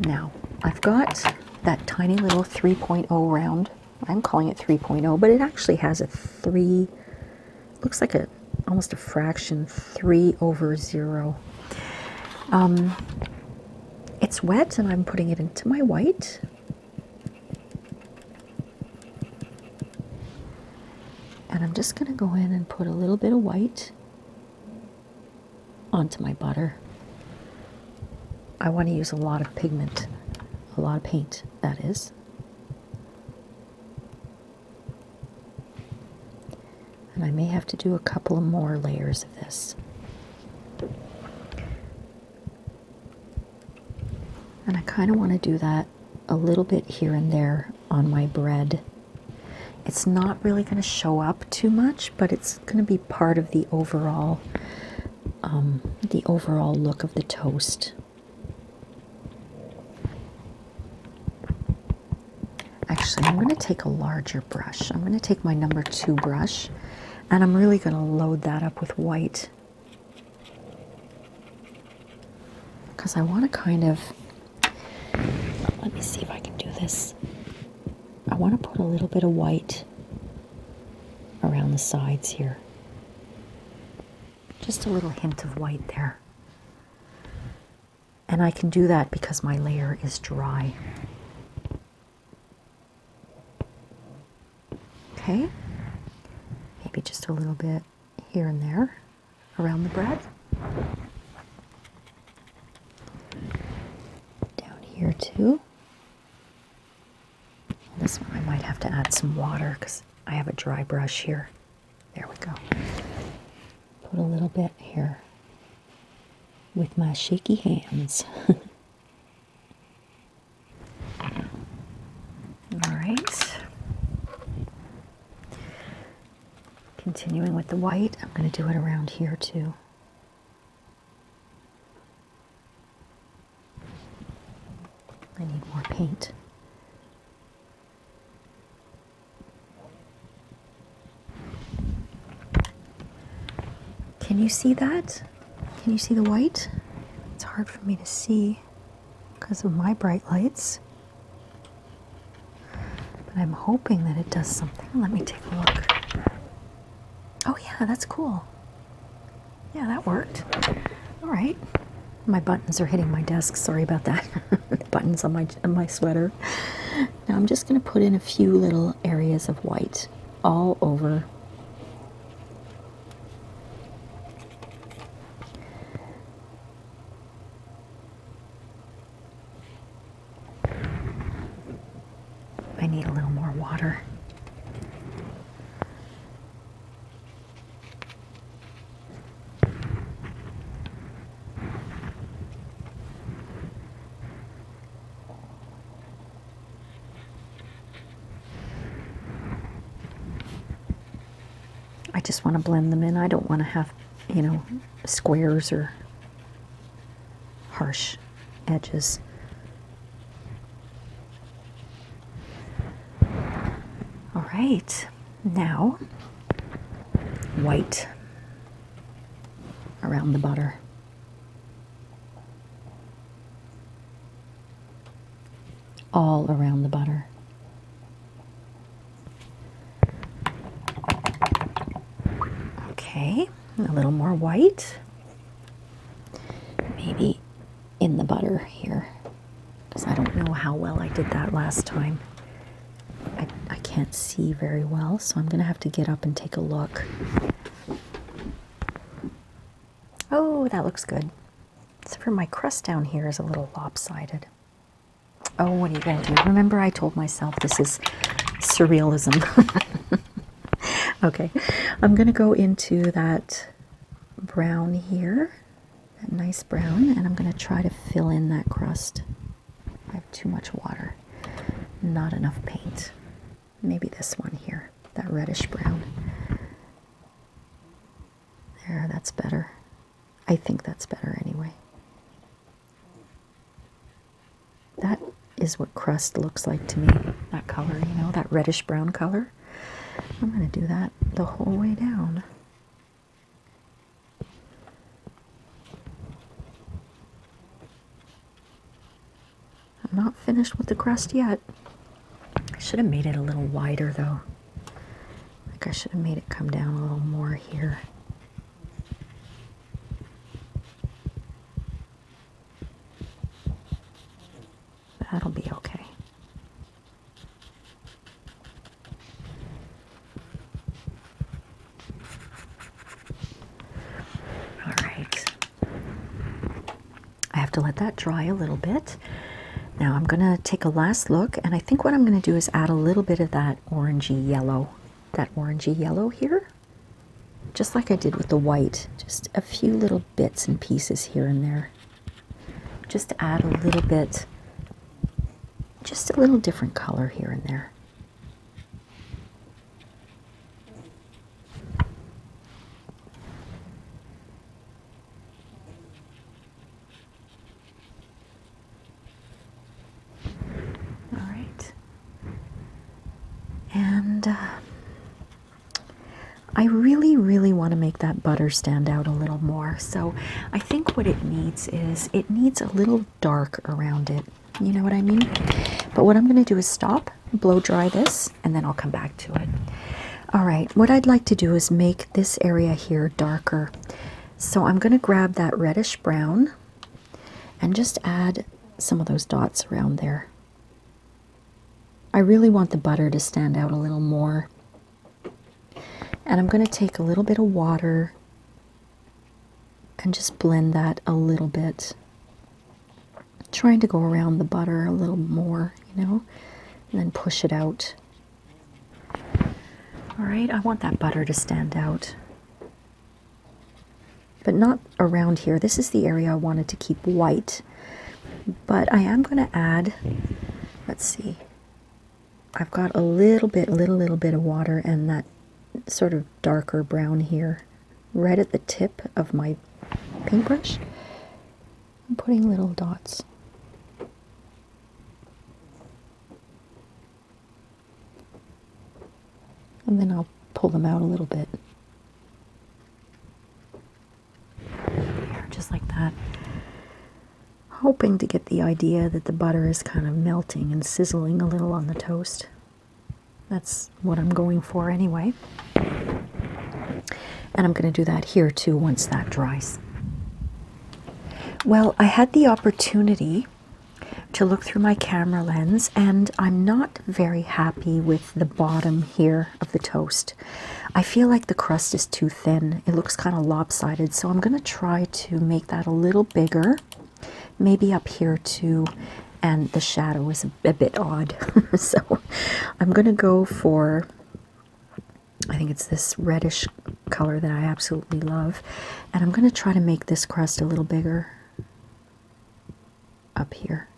Now, I've got that tiny little 3.0 round. I'm calling it 3.0, but it actually has a 3, looks like almost a fraction, 3/0. It's wet, and I'm putting it into my white. And I'm just going to go in and put a little bit of white onto my butter. I want to use a lot of pigment, a lot of paint, that is. And I may have to do a couple of more layers of this. And I kind of want to do that a little bit here and there on my bread. It's not really going to show up too much, but it's going to be part of the overall look of the toast. going to take a larger brush. I'm going to take my number 2 brush, and I'm really going to load that up with white. Because I want to kind of, let me see if I can do this. I want to put a little bit of white around the sides here. Just a little hint of white there. And I can do that because my layer is dry. Okay, maybe just a little bit here and there around the bread. Down here too. This one I might have to add some water because I have a dry brush here. There we go. Put a little bit here with my shaky hands. All right. Continuing with the white, I'm going to do it around here too. I need more paint. Can you see that? Can you see the white? It's hard for me to see because of my bright lights. But I'm hoping that it does something. Let me take a look. Oh yeah, that's cool. Yeah, that worked. All right. My buttons are hitting my desk. Sorry about that. The buttons on my sweater. Now I'm just going to put in a few little areas of white all over. I need a little more water. I just want to blend them in. I don't want to have, you know, squares or harsh edges. All right, now white around the butter. All around the butter. Okay, a little more white. Maybe in the butter here, because I don't know how well I did that last time. I can't see very well, so I'm going to have to get up and take a look. Oh, that looks good. Except for my crust down here is a little lopsided. Oh, what are you going to do? Remember I told myself this is surrealism. Okay, I'm going to go into that brown here, that nice brown, and I'm going to try to fill in that crust. I have too much water, not enough paint. Maybe this one here, that reddish brown. There, that's better. I think that's better anyway. That is what crust looks like to me, that color, you know, that reddish brown color. I'm going to do that the whole way down. I'm not finished with the crust yet. I should have made it a little wider though. Like I should have made it come down a little more here. That'll be okay. All right. I have to let that dry a little bit. Now I'm going to take a last look, and I think what I'm going to do is add a little bit of that orangey yellow here, just like I did with the white, just a few little bits and pieces here and there, just to add a little bit, just a little different color here and there. I really, really want to make that butter stand out a little more. So I think what it needs is, it needs a little dark around it. You know what I mean? But what I'm going to do is stop, blow dry this, and then I'll come back to it. All right, what I'd like to do is make this area here darker. So I'm going to grab that reddish brown and just add some of those dots around there. I really want the butter to stand out a little more. And I'm going to take a little bit of water and just blend that a little bit. Trying to go around the butter a little more, you know, and then push it out. All right, I want that butter to stand out. But not around here. This is the area I wanted to keep white. But I am going to add, let's see, I've got a little bit of water and that sort of darker brown here, right at the tip of my paintbrush. I'm putting little dots. And then I'll pull them out a little bit. There, just like that. Hoping to get the idea that the butter is kind of melting and sizzling a little on the toast. That's what I'm going for anyway. And I'm going to do that here too once that dries. Well, I had the opportunity to look through my camera lens, and I'm not very happy with the bottom here of the toast. I feel like the crust is too thin. It looks kind of lopsided, so I'm going to try to make that a little bigger, maybe up here too, and the shadow is a bit odd. So I'm going to go for, I think it's this reddish color that I absolutely love, and I'm going to try to make this crust a little bigger up here.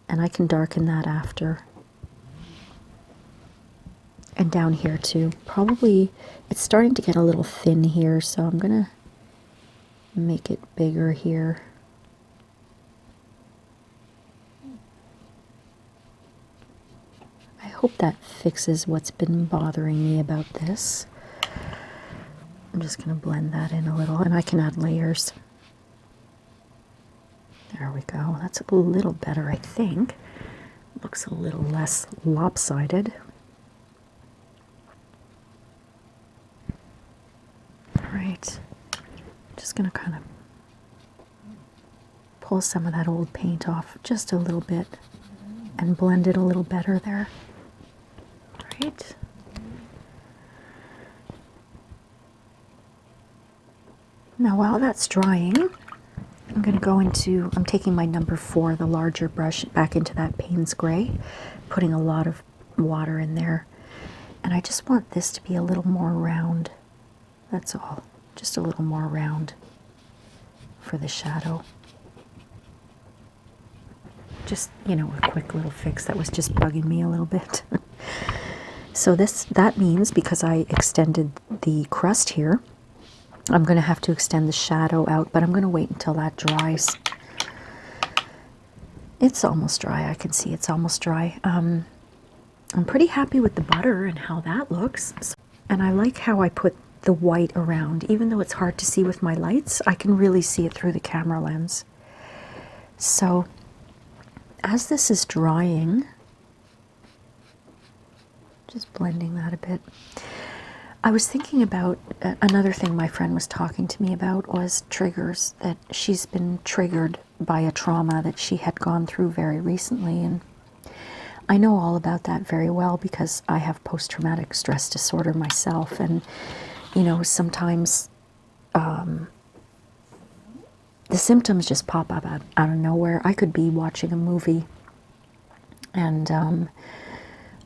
And I can darken that after. And down here too. Probably, it's starting to get a little thin here, so I'm gonna make it bigger here. I hope that fixes what's been bothering me about this. I'm just gonna blend that in a little, and I can add layers. There we go. That's a little better, I think. Looks a little less lopsided. All right. Just going to kind of pull some of that old paint off just a little bit and blend it a little better there. All right. Now, while that's drying, I'm going to go into, I'm taking my number 4, the larger brush, back into that Payne's Gray, putting a lot of water in there. And I just want this to be a little more round. That's all. Just a little more round for the shadow. Just, you know, a quick little fix that was just bugging me a little bit. So that means, because I extended the crust here, I'm going to have to extend the shadow out, but I'm going to wait until that dries. It's almost dry. I can see it's almost dry. I'm pretty happy with the butter and how that looks. And I like how I put the white around. Even though it's hard to see with my lights, I can really see it through the camera lens. So as this is drying, just blending that a bit. I was thinking about another thing my friend was talking to me about was triggers, that she's been triggered by a trauma that she had gone through very recently. And I know all about that very well because I have post-traumatic stress disorder myself. And, you know, sometimes the symptoms just pop up out of nowhere. I could be watching a movie and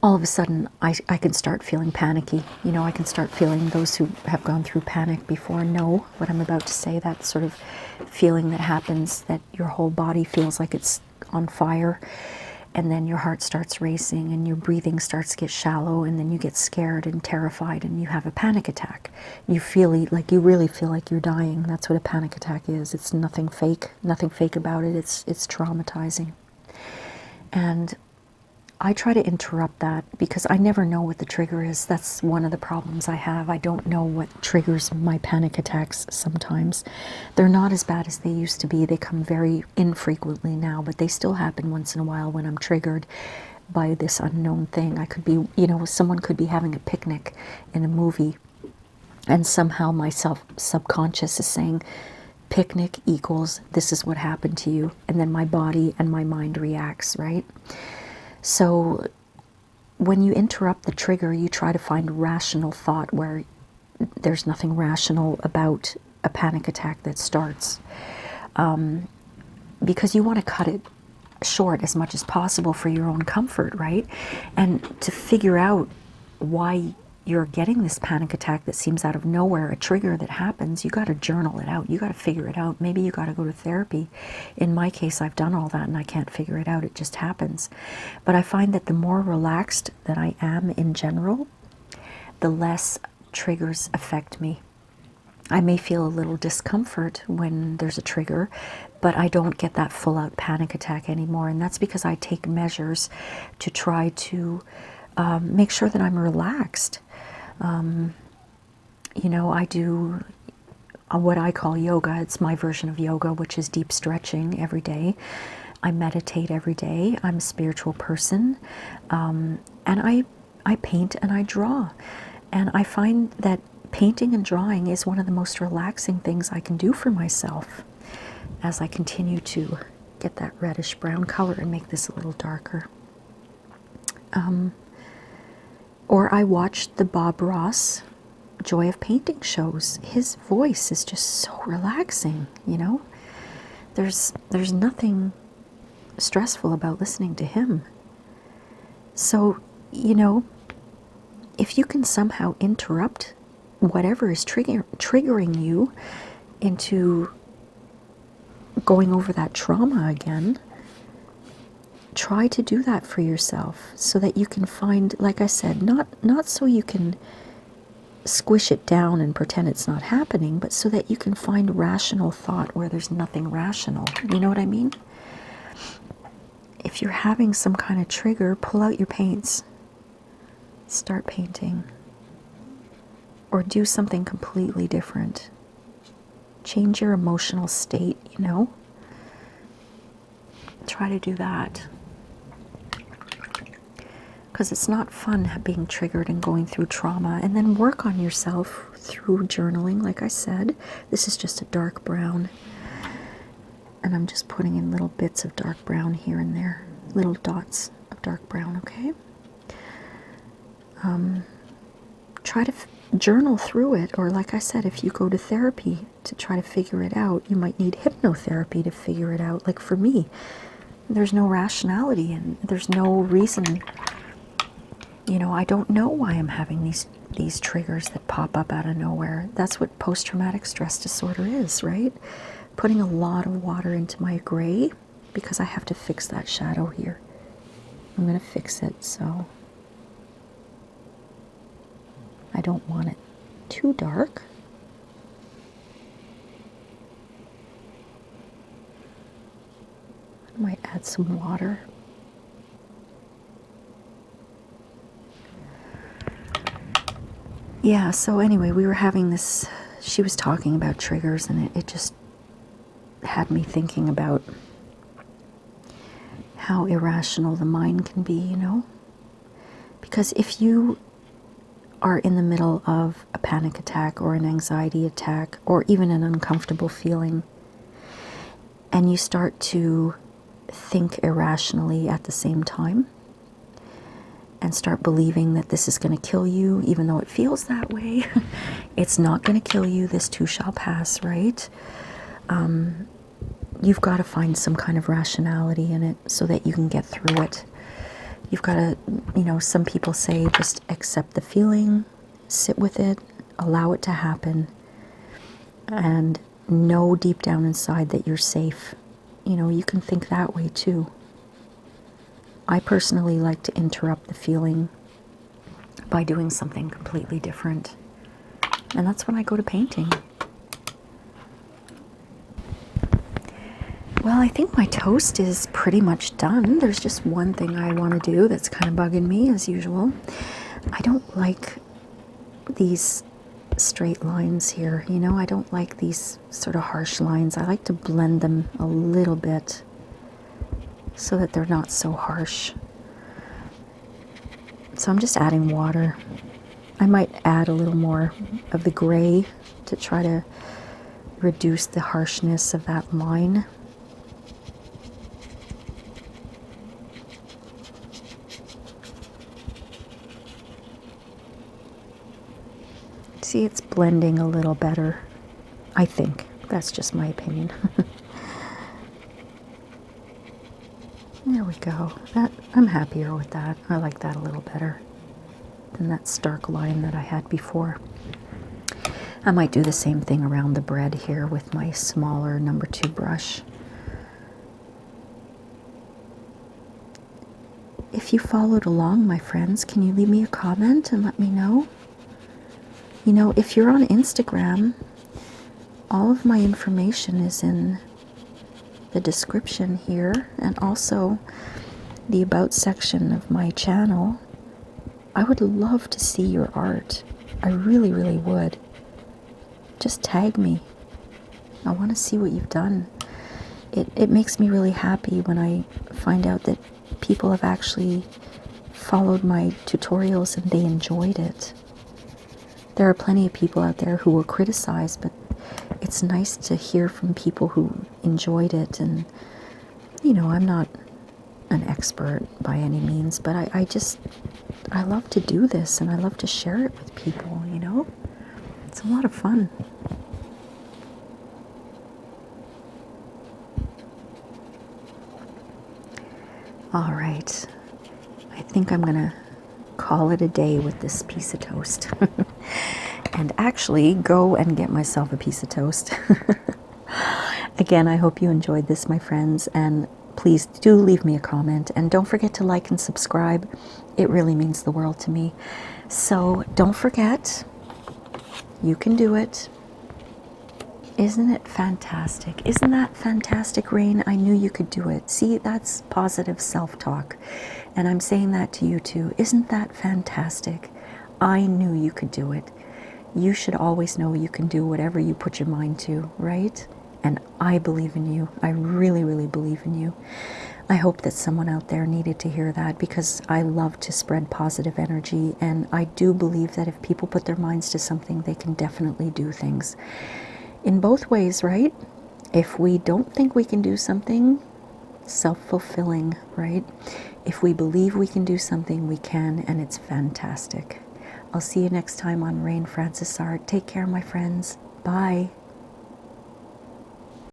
all of a sudden, I can start feeling panicky. You know, I can start feeling, those who have gone through panic before know what I'm about to say, that sort of feeling that happens, that your whole body feels like it's on fire, and then your heart starts racing, and your breathing starts to get shallow, and then you get scared and terrified, and you have a panic attack. You feel like, you really feel like you're dying. That's what a panic attack is. It's nothing fake about it. It's traumatizing. And I try to interrupt that because I never know what the trigger is. That's one of the problems I have. I don't know what triggers my panic attacks sometimes. They're not as bad as they used to be. They come very infrequently now, but they still happen once in a while when I'm triggered by this unknown thing. I could be, you know, someone could be having a picnic in a movie, and somehow my subconscious is saying, picnic equals this is what happened to you, and then my body and my mind reacts, right? So when you interrupt the trigger, you try to find rational thought where there's nothing rational about a panic attack that starts, because you want to cut it short as much as possible for your own comfort, right? And to figure out why you're getting this panic attack that seems out of nowhere, a trigger that happens, you got to journal it out. You got to figure it out. Maybe you got to go to therapy. In my case, I've done all that and I can't figure it out. It just happens. But I find that the more relaxed that I am in general, the less triggers affect me. I may feel a little discomfort when there's a trigger, but I don't get that full-out panic attack anymore. And that's because I take measures to try to make sure that I'm relaxed. You know, I do what I call yoga. It's my version of yoga, which is deep stretching every day. I meditate every day. I'm a spiritual person. And I paint and I draw. And I find that painting and drawing is one of the most relaxing things I can do for myself as I continue to get that reddish brown color and make this a little darker. Or I watched the Bob Ross Joy of Painting shows. His voice is just so relaxing, you know? There's nothing stressful about listening to him. So, you know, if you can somehow interrupt whatever is triggering you into going over that trauma again, try to do that for yourself so that you can find, like I said, not so you can squish it down and pretend it's not happening, but so that you can find rational thought where there's nothing rational. You know what I mean? If you're having some kind of trigger, pull out your paints. Start painting. Or do something completely different. Change your emotional state, you know? Try to do that. Because it's not fun being triggered and going through trauma. And then work on yourself through journaling, like I said. This is just a dark brown. And I'm just putting in little bits of dark brown here and there. Little dots of dark brown, okay? Try to journal through it, or like I said, if you go to therapy to try to figure it out, you might need hypnotherapy to figure it out. Like for me, there's no rationality and there's no reason. You know, I don't know why I'm having these triggers that pop up out of nowhere. That's what post-traumatic stress disorder is, right? Putting a lot of water into my gray because I have to fix that shadow here. I'm going to fix it so I don't want it too dark. I might add some water. Yeah, so anyway, we were having this, she was talking about triggers, and it just had me thinking about how irrational the mind can be, you know? Because if you are in the middle of a panic attack or an anxiety attack or even an uncomfortable feeling, and you start to think irrationally at the same time and start believing that this is going to kill you, even though it feels that way, it's not going to kill you, this too shall pass, right? You've got to find some kind of rationality in it so that you can get through it. You've got to, you know, some people say just accept the feeling, sit with it, allow it to happen, and know deep down inside that you're safe. You know, you can think that way too. I personally like to interrupt the feeling by doing something completely different. And that's when I go to painting. Well, I think my toast is pretty much done. There's just one thing I want to do that's kind of bugging me as usual. I don't like these straight lines here, you know, I don't like these sort of harsh lines. I like to blend them a little bit so that they're not so harsh. So I'm just adding water. I might add a little more of the gray to try to reduce the harshness of that line. See, it's blending a little better, I think. That's just my opinion. There we go. I'm happier with that. I like that a little better than that stark line that I had before. I might do the same thing around the bread here with my smaller number 2 brush. If you followed along, my friends, can you leave me a comment and let me know? You know, if you're on Instagram, all of my information is in the description here, and also the about section of my channel. I would love to see your art. I really, really would. Just tag me. I want to see what you've done. It makes me really happy when I find out that people have actually followed my tutorials and they enjoyed it. There are plenty of people out there who will criticize, but it's nice to hear from people who enjoyed it. And, you know, I'm not an expert by any means, but I love to do this and I love to share it with people, you know? It's a lot of fun. All right. I think I'm going to call it a day with this piece of toast. And actually go and get myself a piece of toast. Again, I hope you enjoyed this, my friends, and please do leave me a comment, and don't forget to like and subscribe. It really means the world to me. So don't forget, you can do it. Isn't it fantastic? Isn't that fantastic, Rain? I knew you could do it. See, that's positive self-talk, and I'm saying that to you too. Isn't that fantastic? I knew you could do it. You should always know you can do whatever you put your mind to, right? And I believe in you. I really, really believe in you. I hope that someone out there needed to hear that, because I love to spread positive energy, and I do believe that if people put their minds to something, they can definitely do things. In both ways, right? If we don't think we can do something, self-fulfilling, right? If we believe we can do something, we can, and it's fantastic. I'll see you next time on Rain Francis Art. Take care, my friends. Bye.